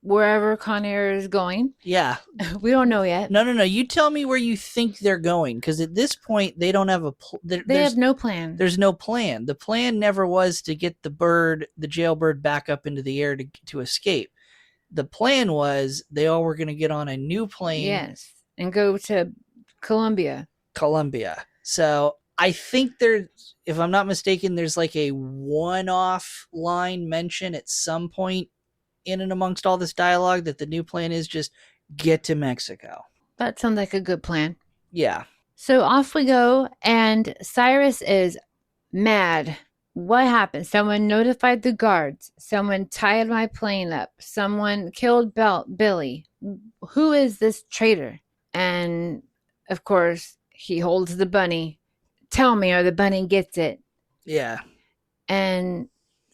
Speaker 2: wherever Con Air is going.
Speaker 1: Yeah.
Speaker 2: We don't know yet.
Speaker 1: No. You tell me where you think they're going, because at this point, they don't have a...
Speaker 2: They have no plan.
Speaker 1: There's no plan. The plan never was to get the jailbird back up into the air to escape. The plan was they all were going to get on a new plane.
Speaker 2: Yes, and go to Columbia.
Speaker 1: So I think if I'm not mistaken, there's like a one-off line mention at some point in and amongst all this dialogue that the new plan is just get to Mexico.
Speaker 2: That sounds like a good plan.
Speaker 1: Yeah.
Speaker 2: So off we go, and Cyrus is mad. What happened? Someone notified the guards. Someone tied my plane up. Someone killed Billy. Who is this traitor? And, of course, he holds the bunny. Tell me, or the bunny gets it.
Speaker 1: Yeah.
Speaker 2: And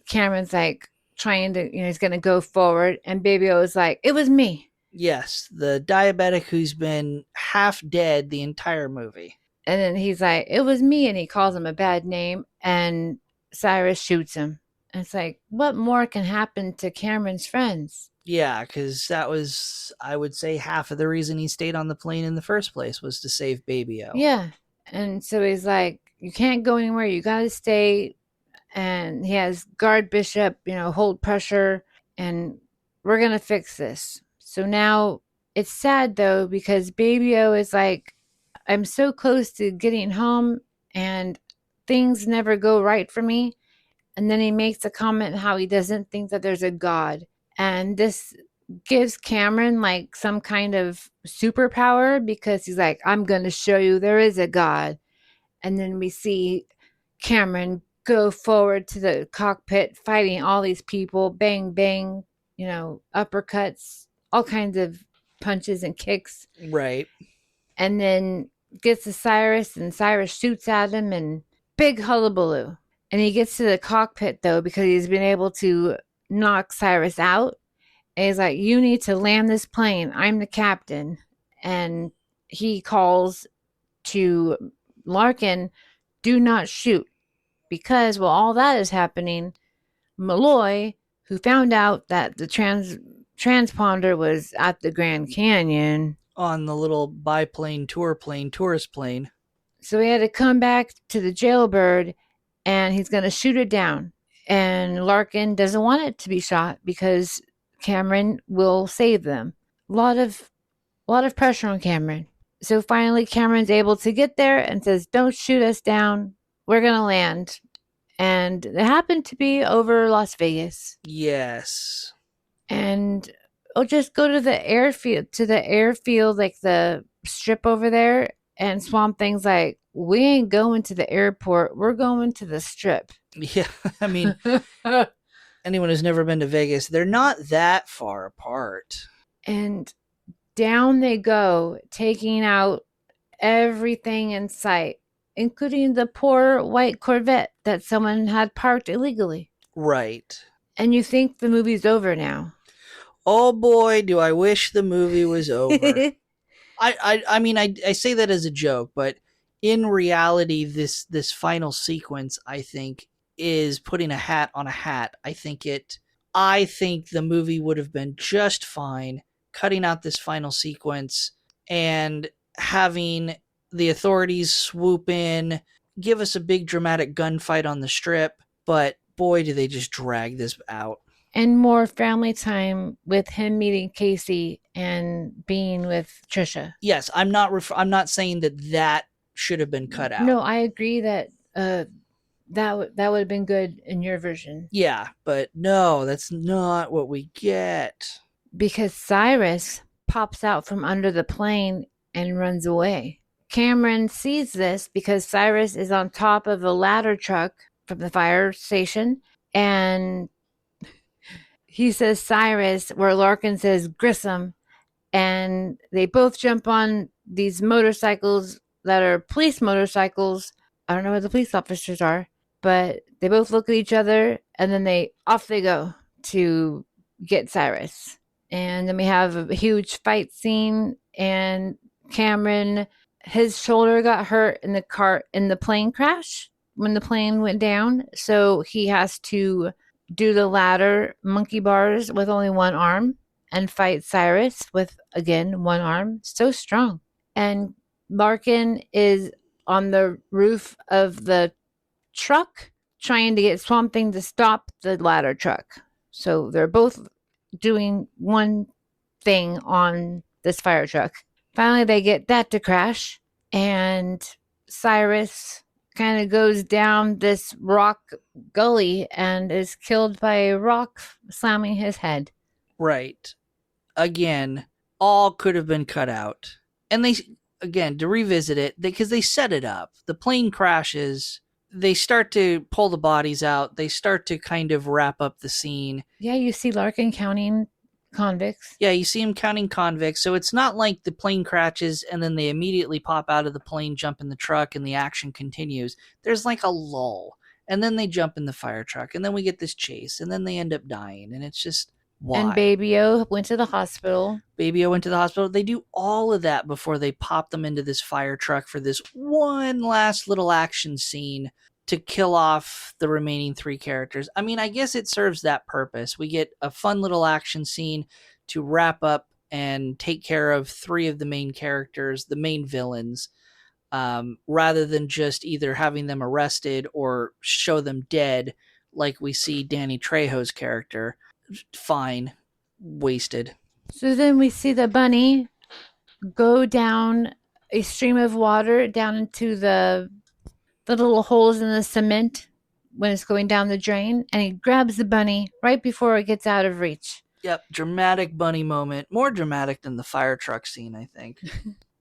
Speaker 2: Cameron's like trying to, he's going to go forward. And Baby-O is like, it was me.
Speaker 1: Yes, the diabetic who's been half dead the entire movie.
Speaker 2: And then he's like, it was me. And he calls him a bad name. And Cyrus shoots him. And it's like, what more can happen to Cameron's friends?
Speaker 1: Yeah, because that was, I would say, half of the reason he stayed on the plane in the first place was to save Baby O.
Speaker 2: Yeah. And so he's like, you can't go anywhere. You got to stay. And he has guard Bishop, hold pressure, and we're going to fix this. So now it's sad though, because Baby O is like, I'm so close to getting home and things never go right for me. And then he makes a comment how he doesn't think that there's a God. And this gives Cameron like some kind of superpower, because he's like, I'm going to show you there is a God. And then we see Cameron go forward to the cockpit fighting all these people, bang, bang, uppercuts, all kinds of punches and kicks.
Speaker 1: Right.
Speaker 2: And then gets to Cyrus, and Cyrus shoots at him, and big hullabaloo. And he gets to the cockpit though, because he's been able to knock Cyrus out. And he's like, you need to land this plane. I'm the captain. And he calls to Larkin, do not shoot. Because while all that is happening, Malloy, who found out that the transponder was at the Grand Canyon,
Speaker 1: On the little biplane, tourist plane.
Speaker 2: so he had to come back to the jailbird, and he's going to shoot it down. And Larkin doesn't want it to be shot because Cameron will save them. A lot of pressure on Cameron. So finally Cameron's able to get there and says, don't shoot us down. We're going to land. And it happened to be over Las Vegas.
Speaker 1: Yes.
Speaker 2: And I'll just go to the airfield, like the strip over there, and Swamp Thing's like, we ain't going to the airport. We're going to the strip.
Speaker 1: Yeah. I mean, anyone who's never been to Vegas, they're not that far apart.
Speaker 2: And down they go, taking out everything in sight, including the poor white Corvette that someone had parked illegally.
Speaker 1: Right.
Speaker 2: And you think the movie's over now.
Speaker 1: Oh boy, do I wish the movie was over. I mean, I say that as a joke, but in reality, this final sequence, I think, is putting a hat on a hat. I think the movie would have been just fine cutting out this final sequence and having the authorities swoop in, give us a big dramatic gunfight on the strip, but boy, do they just drag this out.
Speaker 2: And more family time with him meeting Casey and being with Trisha.
Speaker 1: Yes, I'm not saying that should have been cut out.
Speaker 2: No, I agree that that would have been good in your version.
Speaker 1: Yeah, but no, that's not what we get.
Speaker 2: Because Cyrus pops out from under the plane and runs away. Cameron sees this because Cyrus is on top of a ladder truck from the fire station, and he says Cyrus, where Larkin says Grissom, and they both jump on these motorcycles that are police motorcycles. I don't know what the police officers are, but they both look at each other, and then off they go to get Cyrus. And then we have a huge fight scene, and Cameron, his shoulder got hurt in the plane crash when the plane went down, so he has to do the ladder monkey bars with only one arm and fight Cyrus with, again, one arm. So strong. And Larkin is on the roof of the truck trying to get Swamp Thing to stop the ladder truck. So they're both doing one thing on this fire truck. Finally, they get that to crash, and Cyrus kind of goes down this rock gully and is killed by a rock slamming his head.
Speaker 1: Right. Again, all could have been cut out. And they, again, to revisit it, because they set it up. The plane crashes. They start to pull the bodies out. They start to kind of wrap up the scene.
Speaker 2: Yeah, you see Larkin counting convicts.
Speaker 1: Yeah, you see him counting convicts. So it's not like the plane crashes and then they immediately pop out of the plane, jump in the truck, and the action continues. There's like a lull. And then they jump in the fire truck. And then we get this chase. And then they end up dying. And it's just, why?
Speaker 2: And Baby O went to the hospital.
Speaker 1: Baby O went to the hospital. They do all of that before they pop them into this fire truck for this one last little action scene to kill off the remaining three characters. I mean, I guess it serves that purpose. We get a fun little action scene to wrap up and take care of three of the main characters, the main villains, rather than just either having them arrested or show them dead, like we see Danny Trejo's character. Fine, wasted.
Speaker 2: So then we see the bunny go down a stream of water down into the little holes in the cement when it's going down the drain, and he grabs the bunny right before it gets out of reach.
Speaker 1: Yep, dramatic bunny moment. More dramatic than the fire truck scene, I think.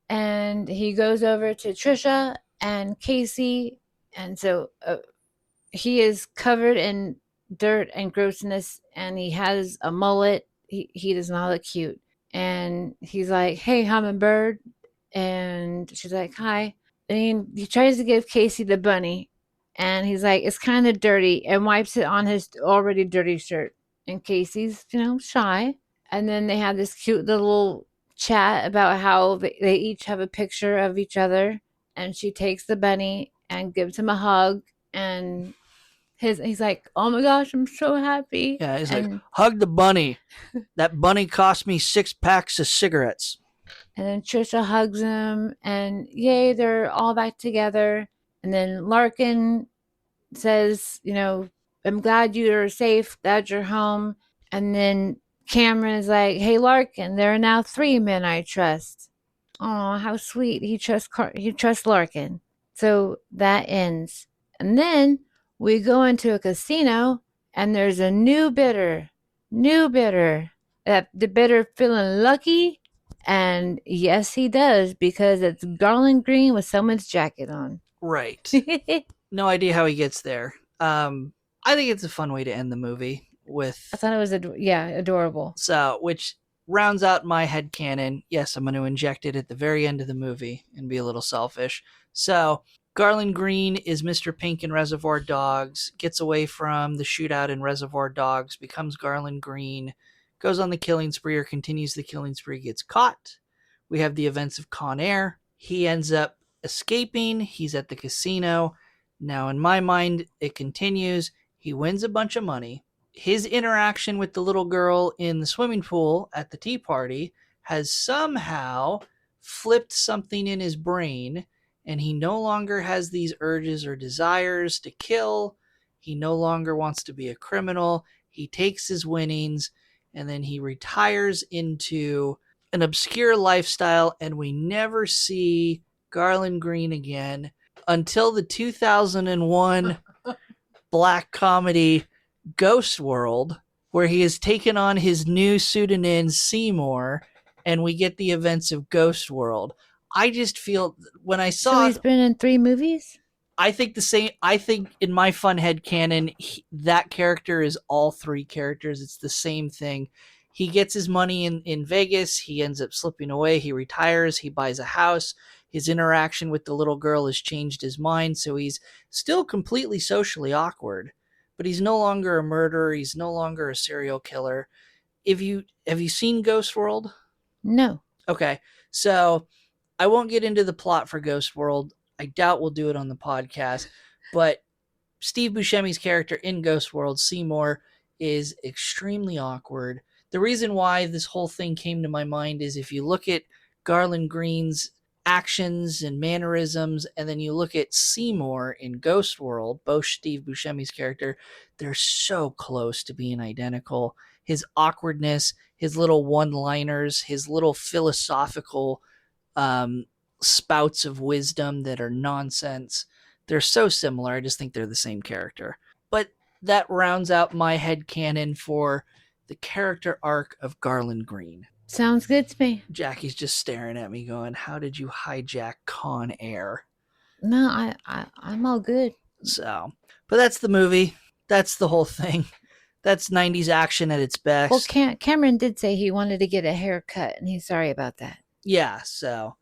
Speaker 2: And he goes over to Trisha and Casey, and so he is covered in dirt and grossness, and he has a mullet. He does not look cute. And he's like, "Hey, hummingbird," and she's like, "Hi." And he tries to give Casey the bunny, and he's like, "It's kind of dirty," and wipes it on his already dirty shirt. And Casey's, shy. And then they have this cute little chat about how they each have a picture of each other. And she takes the bunny and gives him a hug. And he's like, "Oh my gosh, I'm so happy."
Speaker 1: Yeah, he's like, "Hug the bunny. That bunny cost me 6 packs of cigarettes."
Speaker 2: And then Trisha hugs him, and yay, they're all back together. And then Larkin says, "I'm glad you're safe, glad you're home." And then Cameron is like, "Hey, Larkin, there are now 3 men I trust." Oh, how sweet. He trusts Larkin. So that ends. And then we go into a casino, and there's a new bidder. The bidder feeling lucky. And yes, he does, because it's Garland Green with someone's jacket on.
Speaker 1: Right. No idea how he gets there. I think it's a fun way to end the movie with.
Speaker 2: I thought it was adorable.
Speaker 1: So, which rounds out my headcanon. Yes, I'm going to inject it at the very end of the movie and be a little selfish. So, Garland Green is Mr. Pink in Reservoir Dogs, gets away from the shootout in Reservoir Dogs, becomes Garland Green, goes on the killing spree or continues the killing spree, gets caught. We have the events of Con Air. He ends up escaping. He's at the casino. Now, in my mind, it continues. He wins a bunch of money. His interaction with the little girl in the swimming pool at the tea party has somehow flipped something in his brain, and he no longer has these urges or desires to kill. He no longer wants to be a criminal. He takes his winnings, and then he retires into an obscure lifestyle, and we never see Garland Green again until the 2001 black comedy Ghost World, where he has taken on his new pseudonym Seymour, and we get the events of Ghost World. I just feel when I saw.
Speaker 2: So he's been in 3 movies?
Speaker 1: I think the same. I think in my fun head canon, that character is all 3 characters. It's the same thing. He gets his money in Vegas. He ends up slipping away. He retires. He buys a house. His interaction with the little girl has changed his mind, so he's still completely socially awkward. But he's no longer a murderer. He's no longer a serial killer. Have you seen Ghost World?
Speaker 2: No.
Speaker 1: Okay, so I won't get into the plot for Ghost World. I doubt we'll do it on the podcast. But Steve Buscemi's character in Ghost World, Seymour, is extremely awkward. The reason why this whole thing came to my mind is if you look at Garland Green's actions and mannerisms, and then you look at Seymour in Ghost World, both Steve Buscemi's character, they're so close to being identical. His awkwardness, his little one-liners, his little philosophical spouts of wisdom that are nonsense, they're so similar. I just think they're the same character. But that rounds out my headcanon for the character arc of Garland Green.
Speaker 2: Sounds good to me.
Speaker 1: Jackie's just staring at me going, "How did you hijack Con Air?"
Speaker 2: No, I'm all good.
Speaker 1: So, but that's the movie. That's the whole thing. That's 90s action at its best.
Speaker 2: Well, Cameron did say he wanted to get a haircut, and he's sorry about that.
Speaker 1: Yeah, so.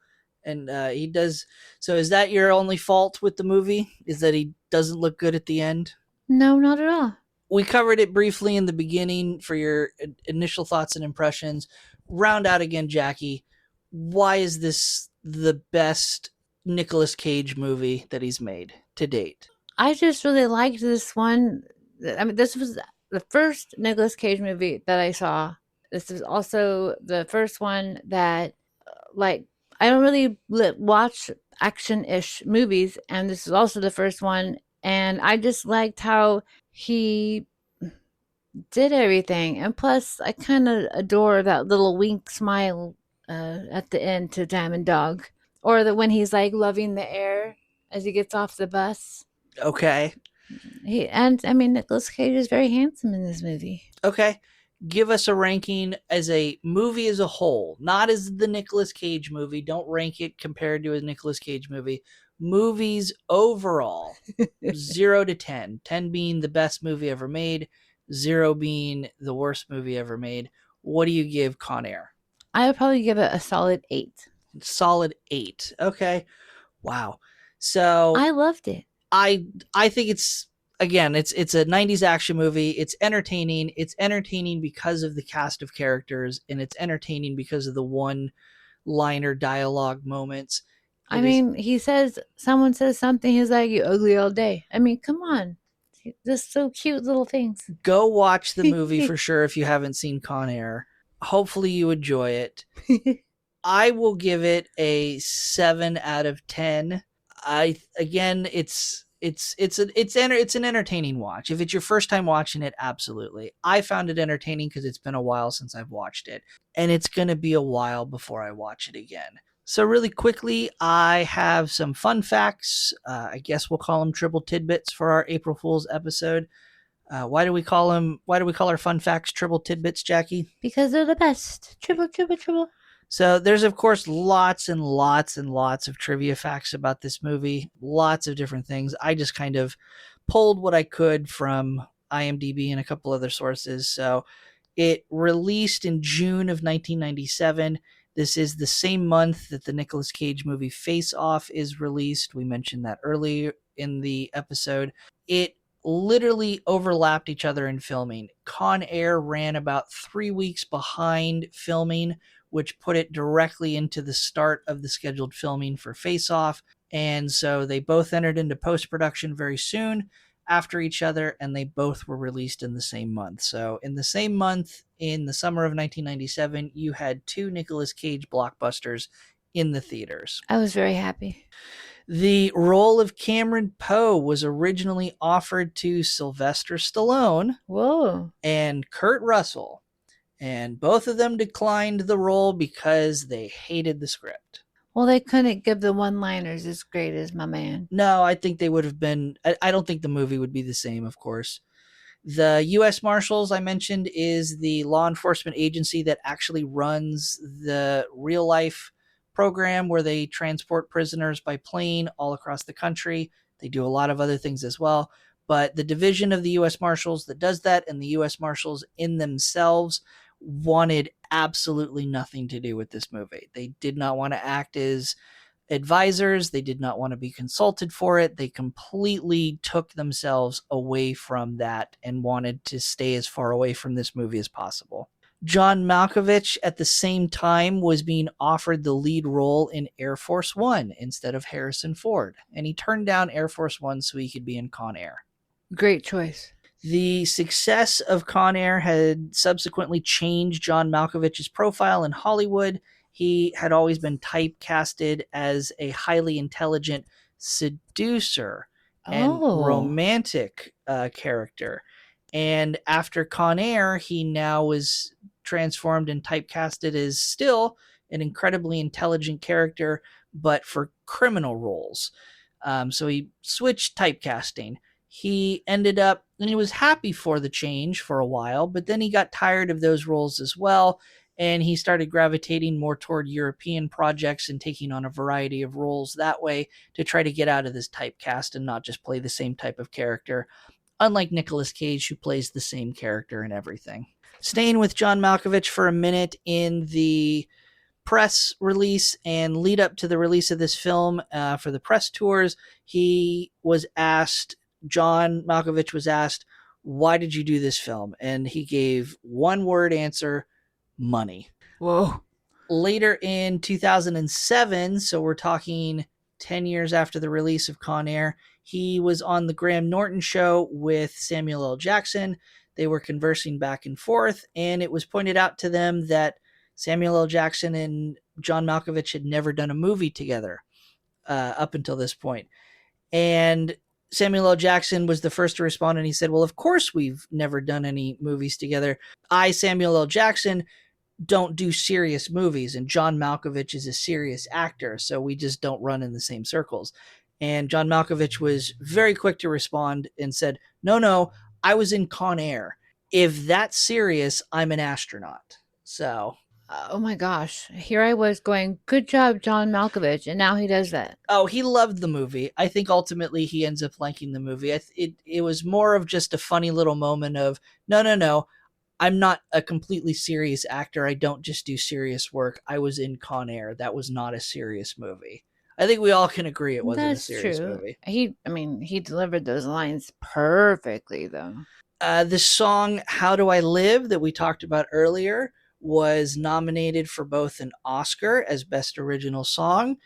Speaker 1: And he does. So is that your only fault with the movie? Is that he doesn't look good at the end?
Speaker 2: No, not at all.
Speaker 1: We covered it briefly in the beginning for your initial thoughts and impressions. Round out again, Jackie. Why is this the best Nicolas Cage movie that he's made to date?
Speaker 2: I just really liked this one. I mean, this was the first Nicolas Cage movie that I saw. This was also the first one that, like, I don't really watch action-ish movies, and this is also the first one. And I just liked how he did everything. And plus, I kind of adore that little wink smile at the end to Diamond Dog, or that when he's like loving the air as he gets off the bus.
Speaker 1: Okay.
Speaker 2: I mean, Nicolas Cage is very handsome in this movie.
Speaker 1: Okay. Give us a ranking as a movie as a whole, not as the Nicolas Cage movie. Don't rank it compared to a Nicolas Cage movie. Movies overall, 0 to 10. 10 being the best movie ever made, 0 being the worst movie ever made. What do you give Con Air?
Speaker 2: I would probably give it a solid 8.
Speaker 1: Solid 8. Okay. Wow. So
Speaker 2: I loved it.
Speaker 1: I think it's, again, it's a 90s action movie. It's entertaining. It's entertaining because of the cast of characters, and it's entertaining because of the one-liner dialogue moments.
Speaker 2: Someone says something, he's like, "You ugly all day." I mean, come on. Just so cute little things.
Speaker 1: Go watch the movie for sure if you haven't seen Con Air. Hopefully you enjoy it. I will give it a 7 out of 10. It's an entertaining watch. If it's your first time watching it, absolutely. I found it entertaining because it's been a while since I've watched it, and it's going to be a while before I watch it again. So really quickly, I have some fun facts. I guess we'll call them tribble tidbits for our April Fool's episode. Why do we call our fun facts tribble tidbits, Jackie?
Speaker 2: Because they're the best. Tribble, tribble, tribble.
Speaker 1: So there's, of course, lots and lots and lots of trivia facts about this movie. Lots of different things. I just kind of pulled what I could from IMDb and a couple other sources. So it released in June of 1997. This is the same month that the Nicolas Cage movie Face Off is released. We mentioned that earlier in the episode. It literally overlapped each other in filming. Con Air ran about 3 weeks behind filming, which put it directly into the start of the scheduled filming for Face Off. And so they both entered into post-production very soon after each other, and they both were released in the same month. So in the same month, in the summer of 1997, you had 2 Nicolas Cage blockbusters in the theaters.
Speaker 2: I was very happy.
Speaker 1: The role of Cameron Poe was originally offered to Sylvester Stallone and Kurt Russell, and both of them declined the role because they hated the script.
Speaker 2: Well, they couldn't give the one-liners as great as my man.
Speaker 1: No, I think they would have been. I don't think the movie would be the same, of course. The U.S. Marshals, I mentioned, is the law enforcement agency that actually runs the real-life program where they transport prisoners by plane all across the country. They do a lot of other things as well. But the division of the U.S. Marshals that does that, and the U.S. Marshals in themselves, wanted absolutely nothing to do with this movie. They did not want to act as advisors. They did not want to be consulted for it. They completely took themselves away from that and wanted to stay as far away from this movie as possible. John Malkovich at the same time was being offered the lead role in Air Force One instead of Harrison Ford, and he turned down Air Force One so he could be in Con Air.
Speaker 2: Great choice.
Speaker 1: The success of Con Air had subsequently changed John Malkovich's profile in Hollywood. He had always been typecasted as a highly intelligent seducer and romantic character. And after Con Air, he now was transformed and typecasted as still an incredibly intelligent character, but for criminal roles. So he switched typecasting. He ended up, and he was happy for the change for a while, but then he got tired of those roles as well, and he started gravitating more toward European projects and taking on a variety of roles that way to try to get out of this typecast and not just play the same type of character, unlike Nicolas Cage, who plays the same character in everything. Staying with John Malkovich for a minute, in the press release and lead up to the release of this film, for the press tours, John Malkovich was asked, "Why did you do this film?" And he gave one word answer: money.
Speaker 2: Whoa.
Speaker 1: Later in 2007, so we're talking 10 years after the release of Con Air, He was on the Graham Norton show with Samuel L. Jackson. They were conversing back and forth, and it was pointed out to them that Samuel L. Jackson and John Malkovich had never done a movie together up until this point. And Samuel L. Jackson was the first to respond, and he said, well, of course we've never done any movies together. I, Samuel L. Jackson, don't do serious movies, and John Malkovich is a serious actor, so we just don't run in the same circles. And John Malkovich was very quick to respond and said, no, I was in Con Air. If that's serious, I'm an astronaut. So...
Speaker 2: oh my gosh. Here I was going, good job, John Malkovich, and now he does that.
Speaker 1: Oh, he loved the movie. I think ultimately he ends up liking the movie. It was more of just a funny little moment of, no, I'm not a completely serious actor. I don't just do serious work. I was in Con Air. That was not a serious movie. I think we all can agree it wasn't a serious movie.
Speaker 2: He delivered those lines perfectly, though.
Speaker 1: The song How Do I Live that we talked about earlier was nominated for both an Oscar as Best Original Song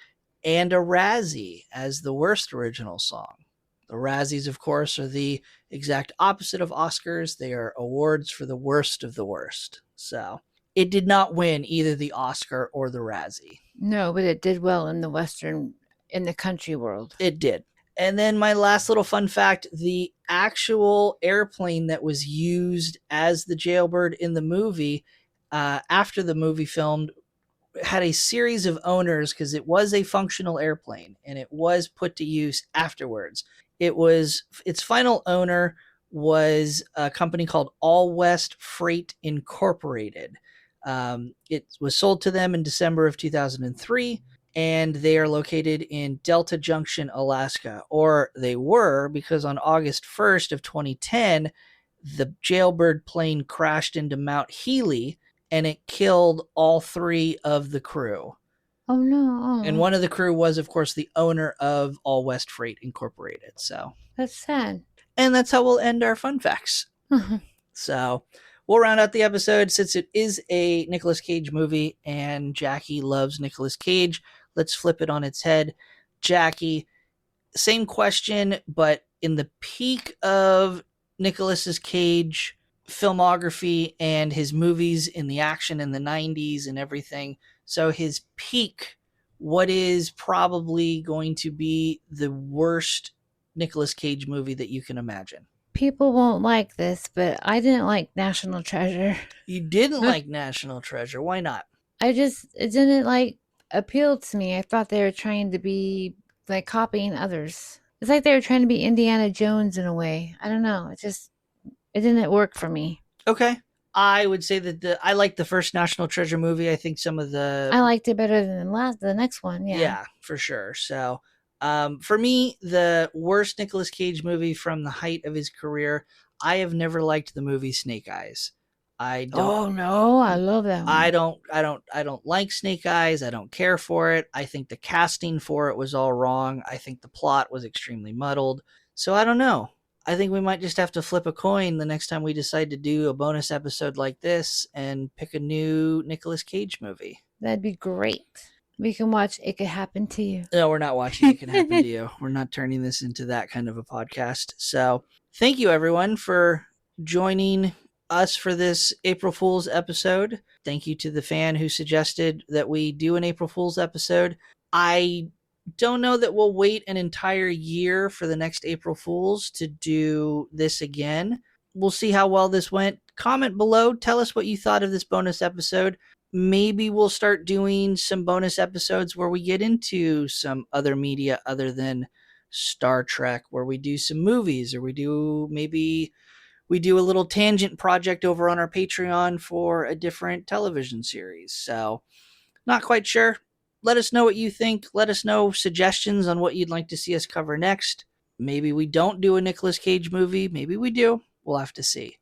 Speaker 1: and a Razzie as the Worst Original Song. The Razzies, of course, are the exact opposite of Oscars. They are awards for the worst of the worst. So it did not win either the Oscar or the Razzie.
Speaker 2: No, but it did well in the country world.
Speaker 1: It did. And then my last little fun fact, the actual airplane that was used as the jailbird in the movie after the movie filmed had a series of owners because it was a functional airplane and it was put to use afterwards. Its final owner was a company called All West Freight Incorporated. It was sold to them in December of 2003, and they are located in Delta Junction, Alaska, or they were, because on August 1st of 2010, the jailbird plane crashed into Mount Healy and it killed all three of the crew.
Speaker 2: Oh, no.
Speaker 1: And one of the crew was, of course, the owner of All West Freight Incorporated. So
Speaker 2: that's sad.
Speaker 1: And that's how we'll end our fun facts. So we'll round out the episode since it is a Nicolas Cage movie and Jackie loves Nicolas Cage. Let's flip it on its head. Jackie, same question, but in the peak of Nicolas Cage filmography and his movies in the action in the 90s and everything. So his peak, what is probably going to be the worst Nicolas Cage movie that you can imagine?
Speaker 2: People won't like this, but I didn't like National Treasure.
Speaker 1: You didn't like National Treasure. Why not?
Speaker 2: It didn't appeal to me. I thought they were trying to be copying others. It's like they were trying to be Indiana Jones in a way. I don't know. It didn't work for me.
Speaker 1: Okay. I would say that I liked the first National Treasure movie. I think I
Speaker 2: liked it better than the next one. Yeah.
Speaker 1: Yeah, for sure. So, for me, the worst Nicolas Cage movie from the height of his career, I have never liked the movie Snake Eyes. I don't.
Speaker 2: Oh no, I love that one.
Speaker 1: I don't like Snake Eyes. I don't care for it. I think the casting for it was all wrong. I think the plot was extremely muddled. So I don't know. I think we might just have to flip a coin the next time we decide to do a bonus episode like this and pick a new Nicolas Cage movie.
Speaker 2: That'd be great. We can watch It Could Happen to You.
Speaker 1: No, we're not watching It Could Happen to You. We're not turning this into that kind of a podcast. So thank you, everyone, for joining us for this April Fool's episode. Thank you to the fan who suggested that we do an April Fool's episode. I don't know that we'll wait an entire year for the next April Fool's to do this again. We'll see how well this went. Comment below. Tell us what you thought of this bonus episode. Maybe we'll start doing some bonus episodes where we get into some other media other than Star Trek, where we do some movies, or we do a little tangent project over on our Patreon for a different television series. So, not quite sure. Let us know what you think. Let us know suggestions on what you'd like to see us cover next. Maybe we don't do a Nicolas Cage movie. Maybe we do. We'll have to see.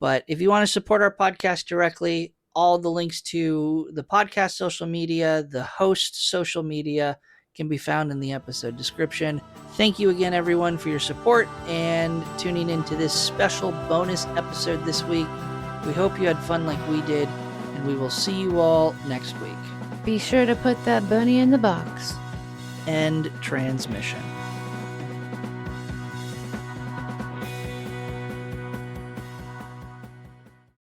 Speaker 1: But if you want to support our podcast directly, all the links to the podcast social media, the host social media can be found in the episode description. Thank you again, everyone, for your support and tuning into this special bonus episode this week. We hope you had fun like we did, and we will see you all next week.
Speaker 2: Be sure to put that bunny in the box.
Speaker 1: End transmission.